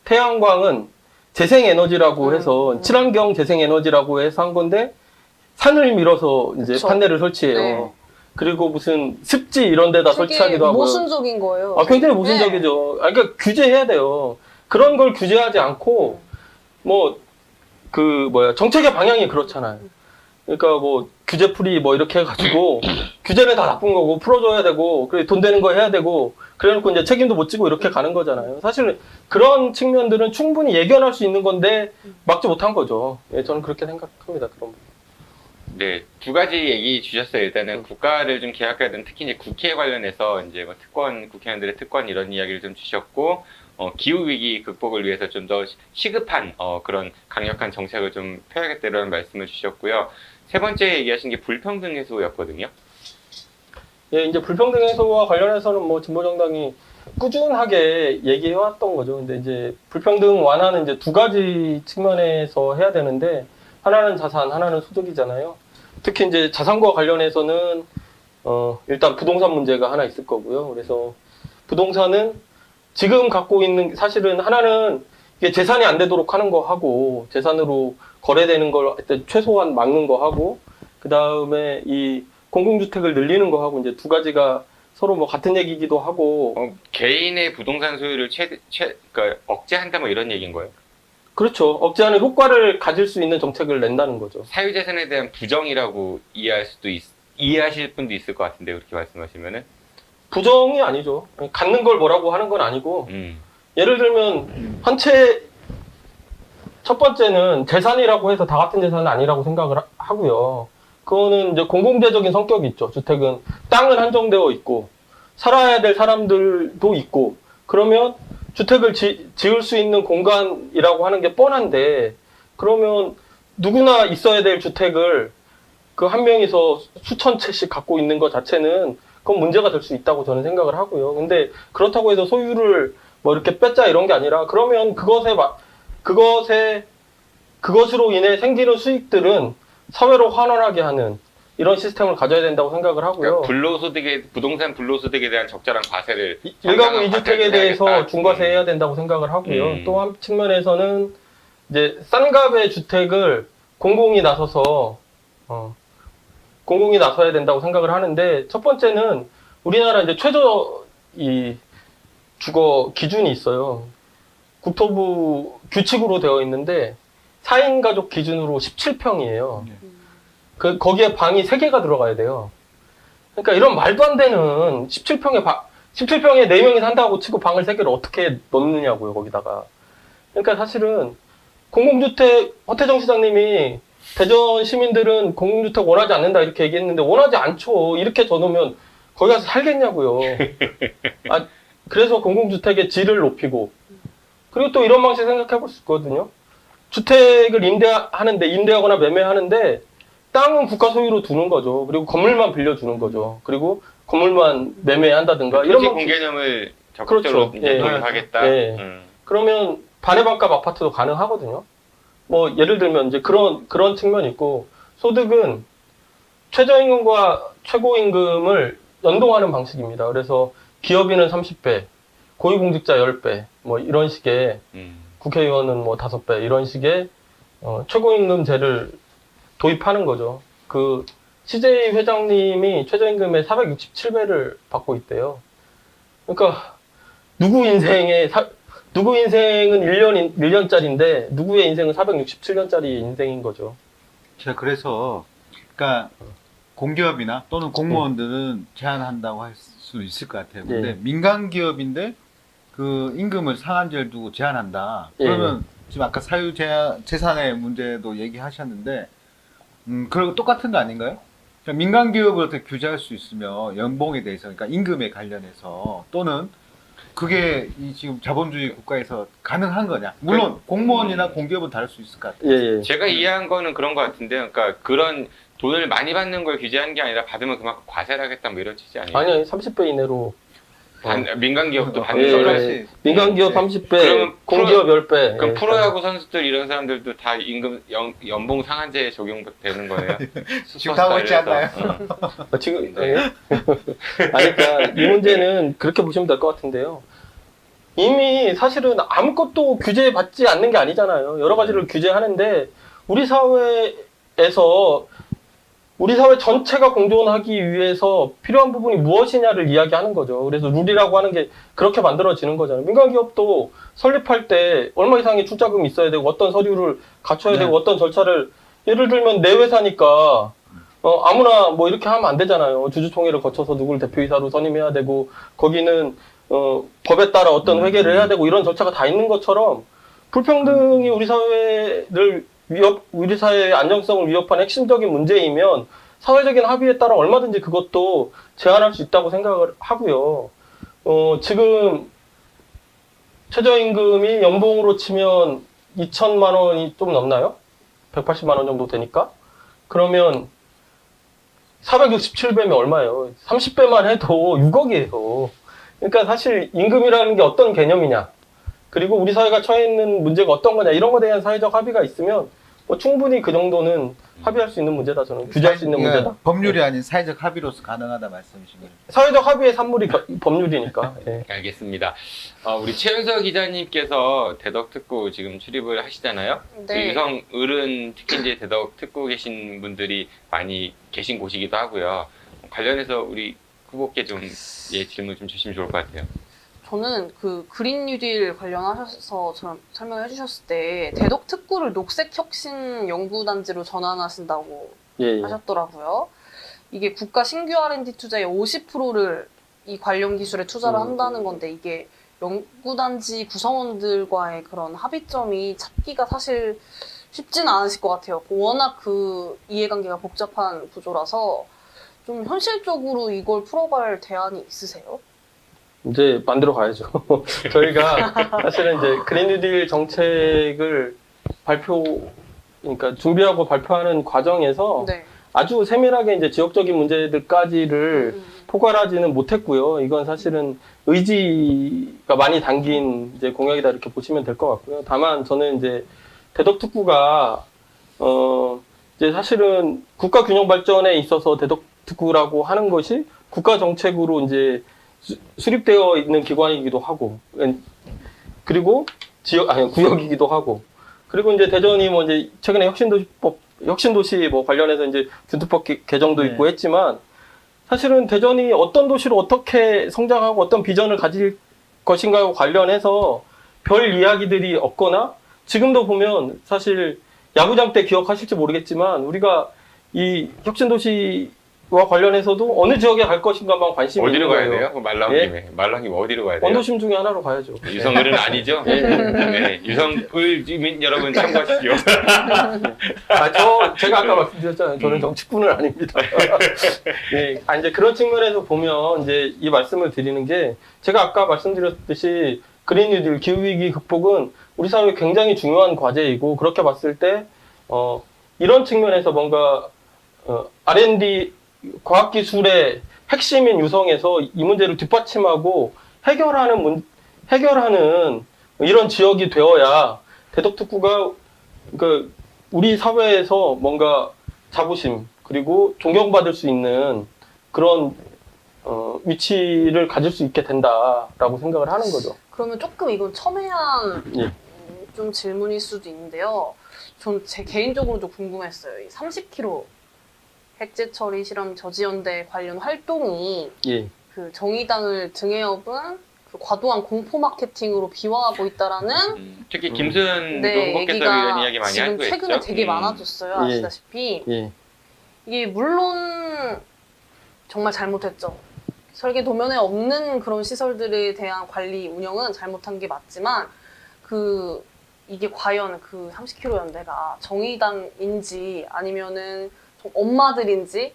Speaker 5: 태양광은 재생에너지라고 해서 친환경 재생에너지라고 해서 한 건데 산을 밀어서 이제
Speaker 6: 그쵸.
Speaker 5: 판넬을 설치해요.
Speaker 6: 네.
Speaker 5: 그리고 무슨 습지 이런 데다
Speaker 6: 되게
Speaker 5: 설치하기도 하고.
Speaker 6: 모순적인 거예요.
Speaker 5: 굉장히 모순적이죠. 그러니까 규제해야 돼요. 그런 걸 규제하지 않고 정책의 방향이 그렇잖아요. 그러니까 규제풀이 이렇게 해가지고 규제는 다 나쁜 거고 풀어줘야 되고 그래 돈 되는 거 해야 되고 그래놓고 이제 책임도 못 지고 이렇게 가는 거잖아요. 사실 그런 측면들은 충분히 예견할 수 있는 건데 막지 못한 거죠. 예, 저는 그렇게 생각합니다. 그런 부분.
Speaker 4: 네, 두 가지 얘기 주셨어요. 일단은 국가를 좀 개혁하든 특히 이제 국회에 관련해서 이제 국회의원들의 특권 이런 이야기를 좀 주셨고, 기후 위기 극복을 위해서 좀 더 시급한 그런 강력한 정책을 좀 펴야겠다는 말씀을 주셨고요. 세 번째 얘기하신 게 불평등 해소였거든요.
Speaker 5: 예, 이제 불평등 해소와 관련해서는 진보정당이 꾸준하게 얘기해왔던 거죠. 근데 이제 불평등 완화는 이제 두 가지 측면에서 해야 되는데 하나는 자산, 하나는 소득이잖아요. 특히 이제 자산과 관련해서는 일단 부동산 문제가 하나 있을 거고요. 그래서 부동산은 지금 갖고 있는 사실은 하나는 이게 재산이 안 되도록 하는 거 하고 재산으로 거래되는 걸 최소한 막는 거 하고 그 다음에 이 공공주택을 늘리는 거 하고 이제 두 가지가 서로 같은 얘기이기도 하고
Speaker 4: 개인의 부동산 소유를 그러니까 억제한다 이런 얘기인 거예요?
Speaker 5: 그렇죠. 억제하는 효과를 가질 수 있는 정책을 낸다는 거죠.
Speaker 4: 사유재산에 대한 부정이라고 이해하실 분도 있을 것 같은데 그렇게 말씀하시면은
Speaker 5: 부정이 아니죠. 갖는 걸 뭐라고 하는 건 아니고 예를 들면 한 채 첫 번째는 재산이라고 해서 다 같은 재산은 아니라고 생각을 하고요. 그거는 이제 공공재적인 성격이 있죠. 주택은 땅은 한정되어 있고 살아야 될 사람들도 있고 그러면 주택을 지을 수 있는 공간이라고 하는 게 뻔한데 그러면 누구나 있어야 될 주택을 그 한 명이서 수천 채씩 갖고 있는 것 자체는 그건 문제가 될 수 있다고 저는 생각을 하고요. 근데 그렇다고 해서 소유를 이렇게 뺏자 이런 게 아니라 그러면 그것으로 인해 생기는 수익들은 사회로 환원하게 하는 이런 시스템을 가져야 된다고 생각을 하고요.
Speaker 4: 그러니까 부동산 불로소득에 대한 적절한 과세를
Speaker 5: 일가구 이주택에 대해서 중과세해야 된다고 생각을 하고요. 또 한 측면에서는 이제 싼 값의 주택을 공공이 나서야 된다고 생각을 하는데 첫 번째는 우리나라 이제 최저 주거 기준이 있어요. 국토부 규칙으로 되어 있는데 4인 가족 기준으로 17평이에요. 거기에 방이 3개가 들어가야 돼요. 그러니까 이런 말도 안 되는 17평에 4명이 산다고 치고 방을 3개를 어떻게 넣느냐고요, 거기다가. 그러니까 사실은 공공주택, 허태정 시장님이 대전 시민들은 공공주택 원하지 않는다 이렇게 얘기했는데 원하지 않죠. 이렇게 져놓으면 거기 가서 살겠냐고요. 그래서 공공주택의 질을 높이고 그리고 또 이런 방식 생각해 볼 수 있거든요. 주택을 임대하거나 매매하는데 땅은 국가 소유로 두는 거죠. 그리고 건물만 빌려주는 거죠. 그리고 건물만 매매한다든가 이런
Speaker 4: 토지 공개념을 적극적으로
Speaker 5: 그렇죠.
Speaker 4: 이제 도입하겠다.
Speaker 5: 예. 그러면 반의 반값 아파트도 가능하거든요. 예를 들면 이제 그런 측면이 있고 소득은 최저임금과 최고임금을 연동하는 방식입니다. 그래서 기업인은 30배, 고위공직자 10배, 이런 식의 국회의원은 5배 이런 식의 최고임금제를 도입하는 거죠. CJ 회장님이 최저임금의 467배를 받고 있대요. 그러니까 누구 인생은 1년짜리인데 누구의 인생은 467년짜리 인생인 거죠.
Speaker 7: 제가 그래서 그러니까 공기업이나 또는 공무원들은 제한한다고 할 수 있을 것 같아요. 근데 민간 기업인데 그 임금을 상한제를 두고 제한한다. 그러면 지금 아까 사유재산의 문제도 얘기하셨는데, 그리고 똑같은 거 아닌가요? 그러니까 민간 기업을 어떻게 규제할 수 있으면 연봉에 대해서, 그러니까 임금에 관련해서 또는 그게 이 지금 자본주의 국가에서 가능한 거냐? 물론 공무원이나 공기업은 다를 수 있을 것 같아요.
Speaker 5: 예, 예.
Speaker 4: 제가 이해한 거는 그런 것 같은데요. 그러니까 그런 돈을 많이 받는 걸 규제하는 게 아니라 받으면 그만큼 과세를 하겠다 뭐 이런 취지 아니에요?
Speaker 5: 아니 30배 이내로
Speaker 4: 민간 기업도 받는
Speaker 5: 예,
Speaker 4: 거라.
Speaker 5: 예. 민간 기업 30배,
Speaker 4: 그러면
Speaker 5: 공기업 10배.
Speaker 4: 그럼
Speaker 5: 예.
Speaker 4: 프로야구 선수들 이런 사람들도 다 임금 연봉 상한제에 적용되는 거예요?
Speaker 7: 지금 다 하고 있지 않나요?
Speaker 5: 지금 예. 아니 그러니까 이 문제는 그렇게 보시면 될 것 같은데요. 이미 사실은 아무것도 규제받지 않는 게 아니잖아요. 여러 가지를 규제하는데 우리 사회에서 우리 사회 전체가 공존하기 위해서 필요한 부분이 무엇이냐를 이야기하는 거죠. 그래서 룰이라고 하는 게 그렇게 만들어지는 거잖아요. 민간 기업도 설립할 때 얼마 이상의 출자금이 있어야 되고 어떤 서류를 갖춰야 되고 어떤 절차를 예를 들면 내 회사니까 아무나 뭐 이렇게 하면 안 되잖아요. 주주총회를 거쳐서 누구를 대표이사로 선임해야 되고 거기는 법에 따라 어떤 회계를 해야 되고 이런 절차가 다 있는 것처럼 불평등이 우리 사회의 안정성을 위협하는 핵심적인 문제이면 사회적인 합의에 따라 얼마든지 그것도 제한할 수 있다고 생각을 하고요. 지금 최저임금이 연봉으로 치면 2천만 원이 좀 넘나요? 180만 원 정도 되니까? 그러면 467배면 얼마예요? 30배만 해도 6억이에요. 그러니까 사실 임금이라는 게 어떤 개념이냐, 그리고 우리 사회가 처해 있는 문제가 어떤 거냐, 이런 거에 대한 사회적 합의가 있으면 뭐 충분히 그 정도는 합의할 수 있는 문제다. 저는 규제할 수 있는 문제다.
Speaker 7: 법률이 아닌 사회적 합의로서 가능하다 말씀이신 거예요.
Speaker 5: 사회적 합의의 산물이 법률이니까. 예.
Speaker 4: 알겠습니다. 우리 최윤서 기자님께서 대덕특구 지금 출입을 하시잖아요.
Speaker 6: 네.
Speaker 4: 유성을은 특히 이제 대덕특구 계신 분들이 많이 계신 곳이기도 하고요. 관련해서 우리 후보께 좀 질문 좀 주시면 좋을 것 같아요.
Speaker 6: 저는 그 그린 뉴딜 관련하셔서 설명해 주셨을 때 대덕특구를 녹색혁신 연구단지로 전환하신다고
Speaker 5: 예, 예.
Speaker 6: 하셨더라고요. 이게 국가 신규 R&D 투자의 50%를 이 관련 기술에 투자를 한다는 건데 이게 연구단지 구성원들과의 그런 합의점이 찾기가 사실 쉽지는 않으실 것 같아요. 워낙 그 이해관계가 복잡한 구조라서 좀 현실적으로 이걸 풀어갈 대안이 있으세요?
Speaker 5: 이제 만들어 가야죠. 저희가 사실은 이제 그린 뉴딜 정책을 그러니까 준비하고 발표하는 과정에서
Speaker 6: 네.
Speaker 5: 아주 세밀하게 이제 지역적인 문제들까지를 포괄하지는 못했고요. 이건 사실은 의지가 많이 담긴 이제 공약이다 이렇게 보시면 될 것 같고요. 다만 저는 이제 대덕특구가 이제 사실은 국가 균형 발전에 있어서 대덕특구라고 하는 것이 국가 정책으로 이제 수립되어 있는 기관이기도 하고, 그리고 구역이기도 하고, 그리고 이제 대전이 뭐 이제 최근에 혁신도시 뭐 관련해서 이제 준투법 개정도 있고 했지만, 사실은 대전이 어떤 도시로 어떻게 성장하고 어떤 비전을 가질 것인가와 관련해서 별 이야기들이 없거나, 지금도 보면 사실 야구장 때 기억하실지 모르겠지만, 우리가 이 혁신도시와 관련해서도 어느 지역에 갈 것인가만 관심이
Speaker 4: 어디로
Speaker 5: 있는
Speaker 4: 가야
Speaker 5: 거예요.
Speaker 4: 돼요? 말 나온
Speaker 5: 예?
Speaker 4: 김에. 말 나온 김에 어디로 가야 돼요?
Speaker 5: 원도심 중에 하나로 가야죠.
Speaker 4: 유성을은 아니죠? 네, 유성을 주민 여러분 참고하십시오.
Speaker 5: 제가 아까 말씀드렸잖아요. 저는 정치꾼은 아닙니다. 네, 이제 그런 측면에서 보면 이제 이 말씀을 드리는 게, 제가 아까 말씀드렸듯이 그린 뉴딜 기후위기 극복은 우리 사회에 굉장히 중요한 과제이고, 그렇게 봤을 때 이런 측면에서 뭔가 R&D 과학기술의 핵심인 유성에서 이 문제를 뒷받침하고 해결하는 이런 지역이 되어야 대덕특구가 그 우리 사회에서 뭔가 자부심 그리고 존경받을 수 있는 그런 위치를 가질 수 있게 된다라고 생각을 하는 거죠.
Speaker 6: 그러면 조금 이건 첨예한
Speaker 5: 예.
Speaker 6: 좀 질문일 수도 있는데요. 전 제 개인적으로 좀 궁금했어요. 이 30km 핵제 처리 실험 저지연대 관련 활동이
Speaker 5: 예.
Speaker 6: 그 정의당을 등에 업은 그 과도한 공포 마케팅으로 비화하고 있다라는
Speaker 4: 특히 김수현
Speaker 6: 네,
Speaker 4: 후보께서
Speaker 6: 얘기가
Speaker 4: 이런 이야기 많이
Speaker 6: 지금
Speaker 4: 하고 있죠.
Speaker 6: 최근에 되게 많아졌어요.
Speaker 5: 예.
Speaker 6: 아시다시피
Speaker 5: 예.
Speaker 6: 이게 물론 정말 잘못했죠. 설계 도면에 없는 그런 시설들에 대한 관리 운영은 잘못한 게 맞지만 그 이게 과연 그 30km 연대가 정의당인지 아니면은 좀 엄마들인지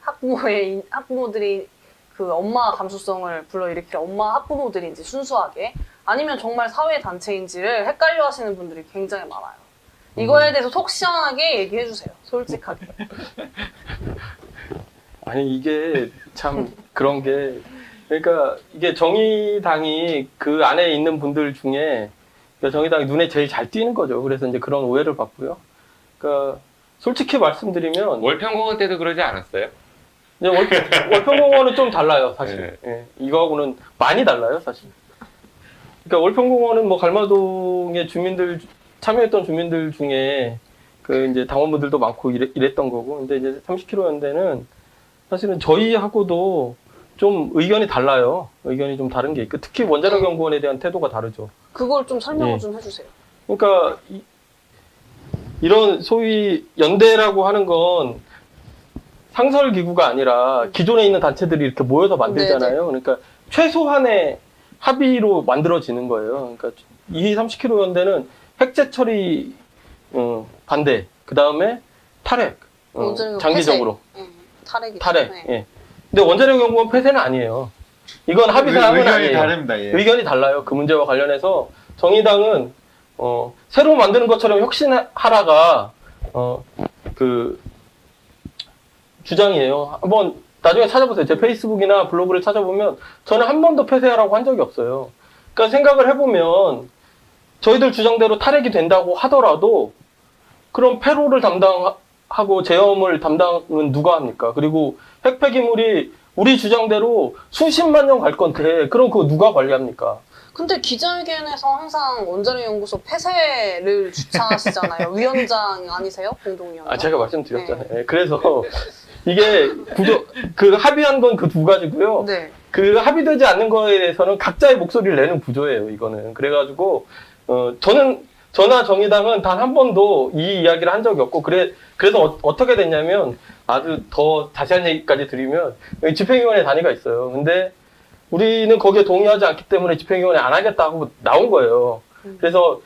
Speaker 6: 학부모들이 그 엄마 감수성을 불러일으킬 엄마 학부모들인지 순수하게 아니면 정말 사회 단체인지를 헷갈려 하시는 분들이 굉장히 많아요. 이거에 대해서 속 시원하게 얘기해 주세요. 솔직하게.
Speaker 5: 아니 이게 참 그런 게 그러니까 이게 정의당이 그 안에 있는 분들 중에 그러니까 정의당이 눈에 제일 잘 띄는 거죠. 그래서 이제 그런 오해를 받고요. 그러니까 솔직히 말씀드리면
Speaker 4: 월평공원 때도 그러지 않았어요?
Speaker 5: 이제 월평공원은 좀 달라요, 사실. 예, 이거하고는 많이 달라요, 사실. 그러니까 월평공원은 뭐 갈마동의 주민들 참여했던 주민들 중에 그 이제 당원분들도 많고 이랬던 거고, 근데 이제 30km 연대는 사실은 저희하고도 좀 의견이 달라요. 의견이 좀 다른 게 있고, 특히 원자력 연구원에 대한 태도가 다르죠.
Speaker 6: 그걸 좀 설명을
Speaker 5: 예.
Speaker 6: 좀 해주세요.
Speaker 5: 그러니까 이런 소위 연대라고 하는 건 상설 기구가 아니라 기존에 있는 단체들이 이렇게 모여서 만들잖아요. 그러니까 최소한의 합의로 만들어지는 거예요. 그러니까 이 30km 연대는 핵재 처리 반대, 그 다음에 탈핵,
Speaker 6: 원자력
Speaker 5: 장기적으로
Speaker 6: 폐쇄. 탈핵이
Speaker 5: 탈핵.
Speaker 6: 네.
Speaker 5: 예. 근데 원자력 연구원 폐쇄는 아니에요. 이건 합의 사항은
Speaker 7: 의견이
Speaker 5: 아니에요.
Speaker 7: 다릅니다. 예.
Speaker 5: 의견이 달라요. 그 문제와 관련해서 정의당은 새로 만드는 것처럼 혁신하라가 그 주장이에요. 한번 나중에 찾아보세요. 제 페이스북이나 블로그를 찾아보면 저는 한 번도 폐쇄하라고 한 적이 없어요. 그러니까 생각을 해보면 저희들 주장대로 탈핵이 된다고 하더라도 그럼 폐로를 담당하고 제염을 담당은 누가 합니까? 그리고 핵 폐기물이 우리 주장대로 수십만 년 갈 건데 그럼 그거 누가 관리합니까?
Speaker 6: 근데 기자회견에서 항상 원자력 연구소 폐쇄를 주창하시잖아요. 위원장 아니세요? 공동위원장.
Speaker 5: 제가 말씀드렸잖아요. 네. 그래서 이게 그 합의한 건 그 두 가지고요.
Speaker 6: 네.
Speaker 5: 그 합의되지 않는 거에 대해서는 각자의 목소리를 내는 구조예요, 이거는. 그래가지고, 저나 정의당은 단 한 번도 이 이야기를 한 적이 없고, 그래서 어떻게 됐냐면, 아주 더 자세한 얘기까지 드리면, 여기 집행위원회 단위가 있어요. 근데 우리는 거기에 동의하지 않기 때문에 집행위원회 안 하겠다고 나온 거예요. 그래서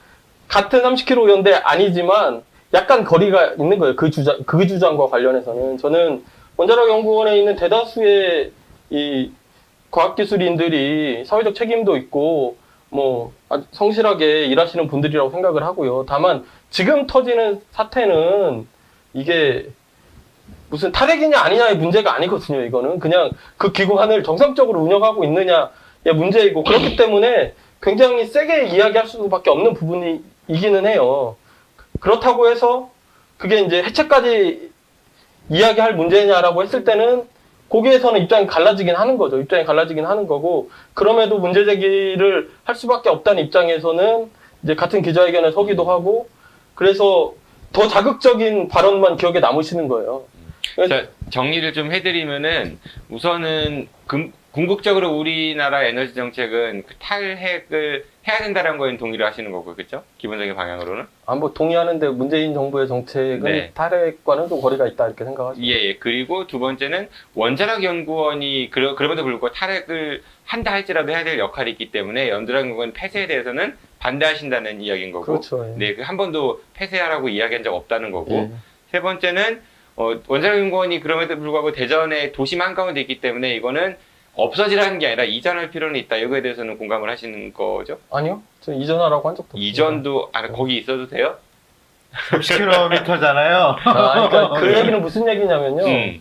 Speaker 5: 같은 30km 연대 아니지만, 약간 거리가 있는 거예요. 그 주장과 관련해서는. 저는 원자력 연구원에 있는 대다수의 이 과학기술인들이 사회적 책임도 있고, 뭐, 아주 성실하게 일하시는 분들이라고 생각을 하고요. 다만, 지금 터지는 사태는 이게 무슨 탈핵이냐 아니냐의 문제가 아니거든요, 이거는. 그냥 그 기관을 정상적으로 운영하고 있느냐의 문제이고, 그렇기 때문에 굉장히 세게 이야기할 수밖에 없는 부분이기는 해요. 그렇다고 해서 그게 이제 해체까지 이야기할 문제냐라고 했을 때는 거기에서는 입장이 갈라지긴 하는 거죠. 입장이 갈라지긴 하는 거고, 그럼에도 문제 제기를 할 수밖에 없다는 입장에서는 이제 같은 기자회견에 서기도 하고, 그래서 더 자극적인 발언만 기억에 남으시는 거예요.
Speaker 4: 자, 정리를 좀 해드리면은 우선은 궁극적으로 우리나라 에너지 정책은 그 탈핵을 해야 된다는 거에 동의를 하시는 거고, 그렇죠? 기본적인 방향으로는.
Speaker 5: 뭐 동의하는데 문재인 정부의 정책은
Speaker 4: 네.
Speaker 5: 탈핵과는 좀 거리가 있다 이렇게 생각하시죠.
Speaker 4: 예. 그리고 두 번째는 원자력 연구원이 그럼에도 불구하고 탈핵을 한다 할지라도 해야 될 역할이 있기 때문에 원자력 연구원 폐쇄에 대해서는 반대하신다는 이야기인 거고.
Speaker 5: 그렇죠. 예.
Speaker 4: 네, 한 번도 폐쇄하라고 이야기한 적 없다는 거고.
Speaker 5: 예.
Speaker 4: 세 번째는 원자력 연구원이 그럼에도 불구하고 대전의 도심 한가운데 있기 때문에 이거는 없어지라는 게 아니라 이전할 필요는 있다. 이거에 대해서는 공감을 하시는 거죠?
Speaker 5: 아니요. 저 이전하라고 한 적도 없어요.
Speaker 4: 이전도 거기 있어도 돼요?
Speaker 7: 30km잖아요.
Speaker 5: 그러니까 그 얘기는 무슨 얘기냐면요.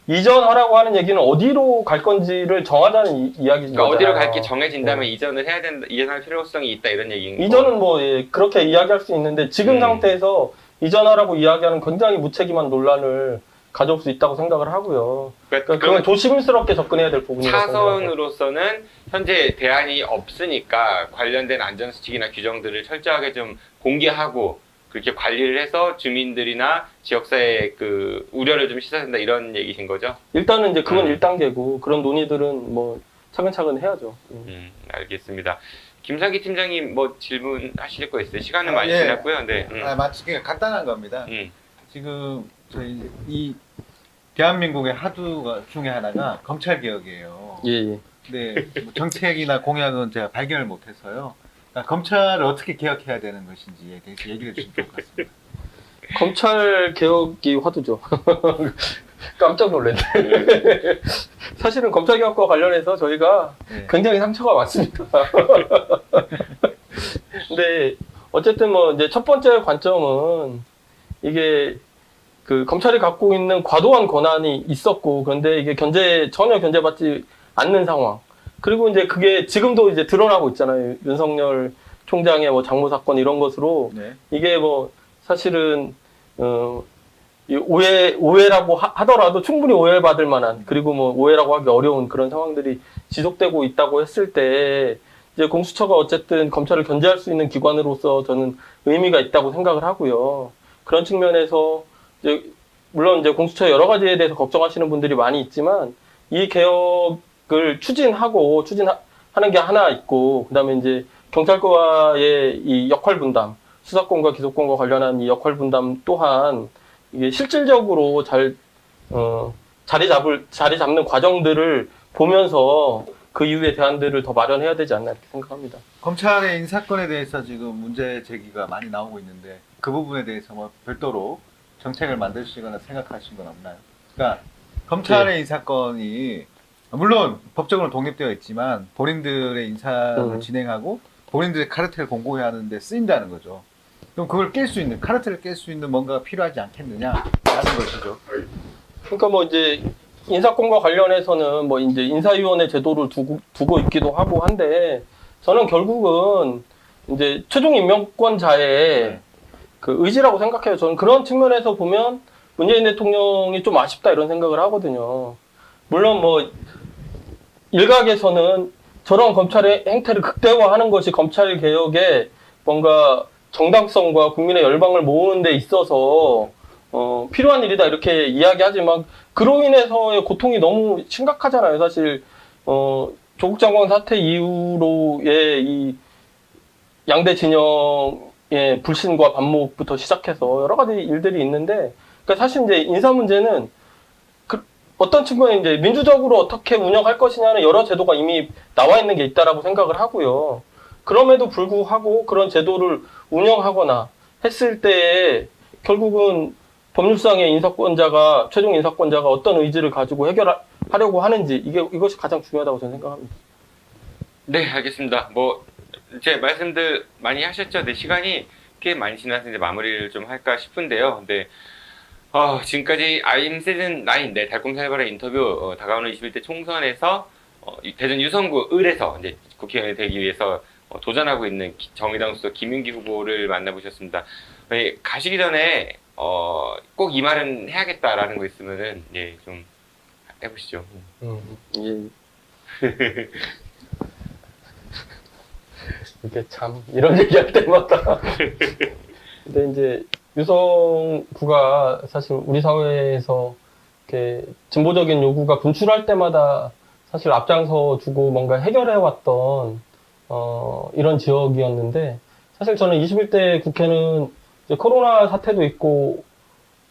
Speaker 5: 이전하라고 하는 얘기는 어디로 갈 건지를 정하자는 이야기죠.
Speaker 4: 그러니까 어디로 갈게 정해진다면 이전을 해야 된다, 이전할 필요성이 있다 이런 얘기인 거예요.
Speaker 5: 이전은 뭐 그렇게 이야기할 수 있는데 지금 상태에서 이전하라고 이야기하는 굉장히 무책임한 논란을 가져올 수 있다고 생각을 하고요. 그러니까 그건 조심스럽게 접근해야 될 부분이라고 생각합니다.
Speaker 4: 차선으로서는 현재 대안이 없으니까 관련된 안전수칙이나 규정들을 철저하게 좀 공개하고 그렇게 관리를 해서 주민들이나 지역사회의 그 우려를 좀 씻어야 된다 이런 얘기신 거죠?
Speaker 5: 일단은 이제 그건 1단계고 그런 논의들은 뭐 차근차근 해야죠.
Speaker 4: 알겠습니다. 김상기 팀장님 뭐 질문하실 거 있어요? 시간은 많이
Speaker 7: 예.
Speaker 4: 지났고요. 네.
Speaker 7: 그러니까 간단한 겁니다. 지금 저희 이 대한민국의 하두가 중에 하나가 검찰 개혁이에요.
Speaker 5: 예.
Speaker 7: 근데 뭐 정책이나 공약은 제가 발견을 못해서요. 그러니까 검찰을 어떻게 개혁해야 되는 것인지에 대해서 얘기를 해주시면 좋을 것 같습니다.
Speaker 5: 검찰 개혁이 화두죠. 깜짝 놀랐네. 사실은 검찰 개혁과 관련해서 저희가
Speaker 7: 네.
Speaker 5: 굉장히 상처가 많습니다. 근데 어쨌든 뭐 이제 첫 번째 관점은 이게 그 검찰이 갖고 있는 과도한 권한이 있었고, 그런데 이게 전혀 견제받지 않는 상황. 그리고 이제 그게 지금도 이제 드러나고 있잖아요. 윤석열 총장의 뭐 장모 사건 이런 것으로
Speaker 7: 네.
Speaker 5: 이게 뭐 사실은 이 오해라고 하더라도 충분히 오해받을 만한, 그리고 뭐 오해라고 하기 어려운 그런 상황들이 지속되고 있다고 했을 때 이제 공수처가 어쨌든 검찰을 견제할 수 있는 기관으로서 저는 의미가 있다고 생각을 하고요. 그런 측면에서 이제 물론 이제 공수처 여러 가지에 대해서 걱정하시는 분들이 많이 있지만 이 개혁을 추진하는 게 하나 있고, 그다음에 이제 경찰과의 이 역할 분담, 수사권과 기소권과 관련한 이 역할 분담 또한 이게 실질적으로 자리 잡는 과정들을 보면서 그 이후의 대안들을 더 마련해야 되지 않나 이렇게 생각합니다.
Speaker 7: 검찰의 인사권에 대해서 지금 문제 제기가 많이 나오고 있는데 그 부분에 대해서 뭐 별도로 정책을 만드시거나 생각하신 건 없나요? 그러니까 검찰의 인사권이 물론 법적으로 독립되어 있지만 본인들의 인사를 진행하고 본인들의 카르텔을 공고해야 하는데 쓰인다는 거죠. 그럼 그걸 깰 수 있는, 카르텔을 깰 수 있는 뭔가가 필요하지 않겠느냐라는 것이죠.
Speaker 5: 그러니까 뭐 이제 인사권과 관련해서는 뭐 이제 인사위원회 제도를 두고 있기도 하고 한데, 저는 결국은 이제 최종 임명권자의 그 의지라고 생각해요. 저는 그런 측면에서 보면 문재인 대통령이 좀 아쉽다 이런 생각을 하거든요. 물론 뭐 일각에서는 저런 검찰의 행태를 극대화하는 것이 검찰 개혁의 뭔가 정당성과 국민의 열망을 모으는 데 있어서 필요한 일이다 이렇게 이야기하지만, 그로 인해서의 고통이 너무 심각하잖아요. 사실 조국 장관 사태 이후로의 이 양대 진영의 불신과 반목부터 시작해서 여러 가지 일들이 있는데, 그러니까 사실 이제 인사 문제는 어떤 측면에 이제 민주적으로 어떻게 운영할 것이냐는 여러 제도가 이미 나와 있는 게 있다라고 생각을 하고요. 그럼에도 불구하고 그런 제도를 운영하거나 했을 때에 결국은 법률상의 최종 인사권자가 어떤 의지를 가지고 해결하려고 하는지, 이것이 가장 중요하다고 저는 생각합니다.
Speaker 4: 네, 알겠습니다. 뭐 제 말씀들 많이 하셨죠. 네, 시간이 꽤 많이 지나서 이제 마무리를 좀 할까 싶은데요. 근데 지금까지 아임 시즌 9, 네, 달콤 살벌한 인터뷰, 다가오는 21대 총선에서 대전 유성구 을에서 이제 국회의원이 되기 위해서 도전하고 있는 정의당 수석 김윤기 후보를 만나보셨습니다. 가시기 전에 꼭 이 말은 해야겠다라는 거 있으면은 좀 해보시죠.
Speaker 5: 예. 이게 참 이런 얘기할 때마다 근데 이제 유성구가 사실 우리 사회에서 이렇게 진보적인 요구가 분출할 때마다 사실 앞장서 주고 뭔가 해결해왔던 이런 지역이었는데, 사실 저는 21대 국회는 이제 코로나 사태도 있고,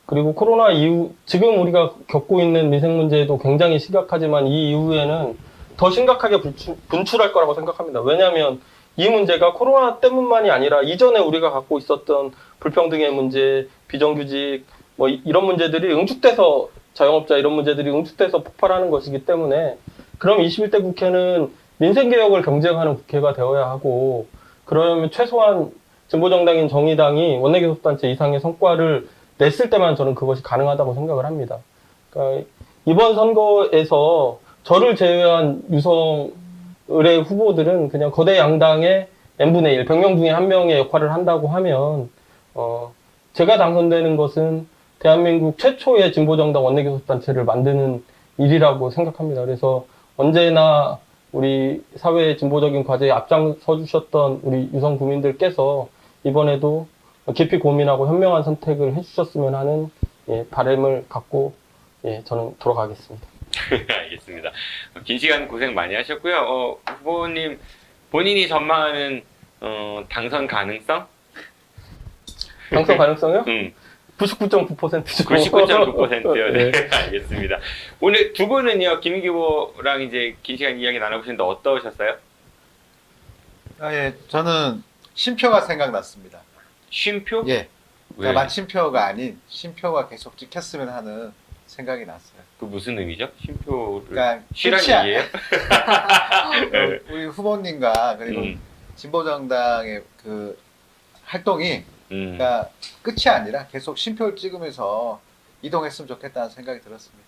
Speaker 5: 그리고 코로나 이후 지금 우리가 겪고 있는 민생 문제도 굉장히 심각하지만 이 이후에는 더 심각하게 분출할 거라고 생각합니다. 왜냐하면 이 문제가 코로나 때문만이 아니라 이전에 우리가 갖고 있었던 불평등의 문제, 비정규직 뭐 이런 문제들이 응축돼서, 자영업자 이런 문제들이 응축돼서 폭발하는 것이기 때문에, 그럼 21대 국회는 민생개혁을 경쟁하는 국회가 되어야 하고, 그러면 최소한 진보정당인 정의당이 원내교섭단체 이상의 성과를 냈을 때만 저는 그것이 가능하다고 생각을 합니다. 그러니까 이번 선거에서 저를 제외한 유성을의 후보들은 그냥 거대 양당의 n분의 1, 100명 중에 1명의 역할을 한다고 하면 제가 당선되는 것은 대한민국 최초의 진보정당 원내교섭단체를 만드는 일이라고 생각합니다. 그래서 언제나 우리 사회의 진보적인 과제에 앞장서 주셨던 우리 유성 구민들께서 이번에도 깊이 고민하고 현명한 선택을 해주셨으면 하는 바람을 갖고 저는 돌아가겠습니다.
Speaker 4: 알겠습니다. 긴 시간 고생 많이 하셨고요. 후보님 본인이 전망하는 당선 가능성?
Speaker 5: 당선 가능성이요?
Speaker 4: 99.9%죠.
Speaker 5: 99.9%요.
Speaker 4: 99.9%요. 네, 알겠습니다. 오늘 두 분은요, 김윤기 후보랑 이제 긴 시간 이야기 나눠보셨는데 어떠셨어요?
Speaker 7: 예, 저는 쉼표가 생각났습니다.
Speaker 4: 쉼표?
Speaker 7: 예,
Speaker 4: 왜?
Speaker 7: 그러니까 마침표가 아닌 쉼표가 계속 찍혔으면 하는 생각이 났어요.
Speaker 4: 그 무슨 의미죠? 쉼표를
Speaker 7: 그러니까
Speaker 4: 쉬란
Speaker 7: 끝이
Speaker 4: 얘기예요? 네.
Speaker 7: 우리 후보님과 그리고 진보정당의 그 활동이 그러니까 끝이 아니라 계속 쉼표를 찍으면서 이동했으면 좋겠다는 생각이 들었습니다.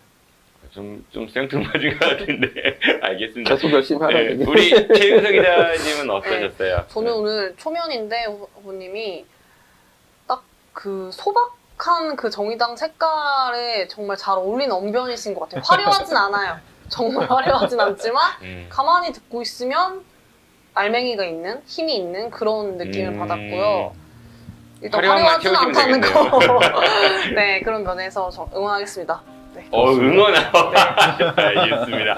Speaker 4: 좀 생뚱맞은 것 같은데 알겠습니다.
Speaker 5: 계속 열심히 하라는
Speaker 4: 네,
Speaker 5: 얘기.
Speaker 4: 우리 최윤석 기자님은 어떠셨어요?
Speaker 6: 저는 오늘 초면인데 후보님이 딱 그 소박한 그 정의당 색깔에 정말 잘 어울리는 언변이신 것 같아요. 화려하진 않아요. 정말 화려하진 않지만 가만히 듣고 있으면 알맹이가 있는, 힘이 있는 그런 느낌을 받았고요. 일단
Speaker 4: 화려함만
Speaker 6: 화려하진
Speaker 4: 채우시면
Speaker 6: 않다는
Speaker 4: 되겠네요.
Speaker 6: 거. 네, 그런 면에서 저 응원하겠습니다. 네.
Speaker 4: 응원하고 알겠습니다.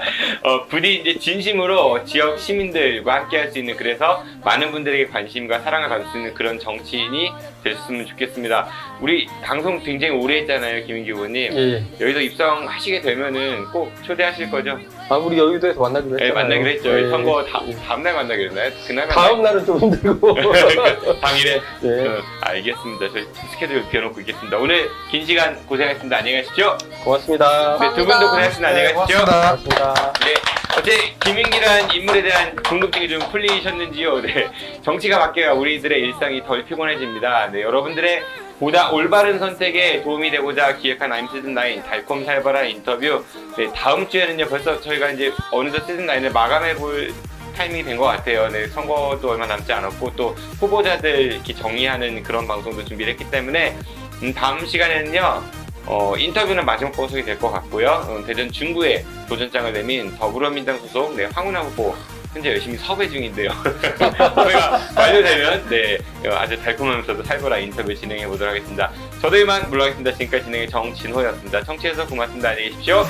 Speaker 4: 부디 이제 진심으로 지역 시민들과 함께할 수 있는, 그래서 많은 분들에게 관심과 사랑을 받을 수 있는 그런 정치인이 됐으면 좋겠습니다. 우리 방송 굉장히 오래 했잖아요, 김인기 의원님.
Speaker 5: 예.
Speaker 4: 여기서 입성하시게 되면은 꼭 초대하실 거죠?
Speaker 5: 아, 우리 여의도에서 만나기로
Speaker 4: 네,
Speaker 5: 했잖아요.
Speaker 4: 만나기로 했죠.
Speaker 5: 예.
Speaker 4: 선거 다음날 만나기로 했나요? 그날
Speaker 5: 다음 날은 좀 힘들고.
Speaker 4: 당일에?
Speaker 5: 예.
Speaker 4: 알겠습니다. 저희 스케줄 비워놓고 있겠습니다. 오늘 긴 시간 고생하셨습니다. 안녕히 가십시오.
Speaker 5: 고맙습니다.
Speaker 4: 네, 두 분도 고생하셨습니다. 안녕히 가십시오.
Speaker 5: 고맙습니다.
Speaker 4: 네, 어째 김인기란 인물에 대한 궁금증이 좀 풀리셨는지요? 네, 정치가 바뀌어야 우리들의 일상이 덜 피곤해집니다. 네, 여러분들의 보다 올바른 선택에 도움이 되고자 기획한 I'm 시즌9 달콤 살벌한 인터뷰. 네, 다음 주에는요, 벌써 저희가 이제 어느덧 시즌9을 마감해볼 타이밍이 된 것 같아요. 네, 선거도 얼마 남지 않았고 또 후보자들 이렇게 정리하는 그런 방송도 준비를 했기 때문에 다음 시간에는요, 인터뷰는 마지막 방송이 될 것 같고요. 대전 중구에 도전장을 내민 더불어민주당 소속 황운하 후보 현재 열심히 섭외 중인데요. 저희가 완료되면 아주 달콤하면서도 살벌한 인터뷰 진행해 보도록 하겠습니다. 저도 이만 물러가겠습니다. 지금까지 진행의 정진호였습니다. 청취해서 고맙습니다. 안녕히 계십시오.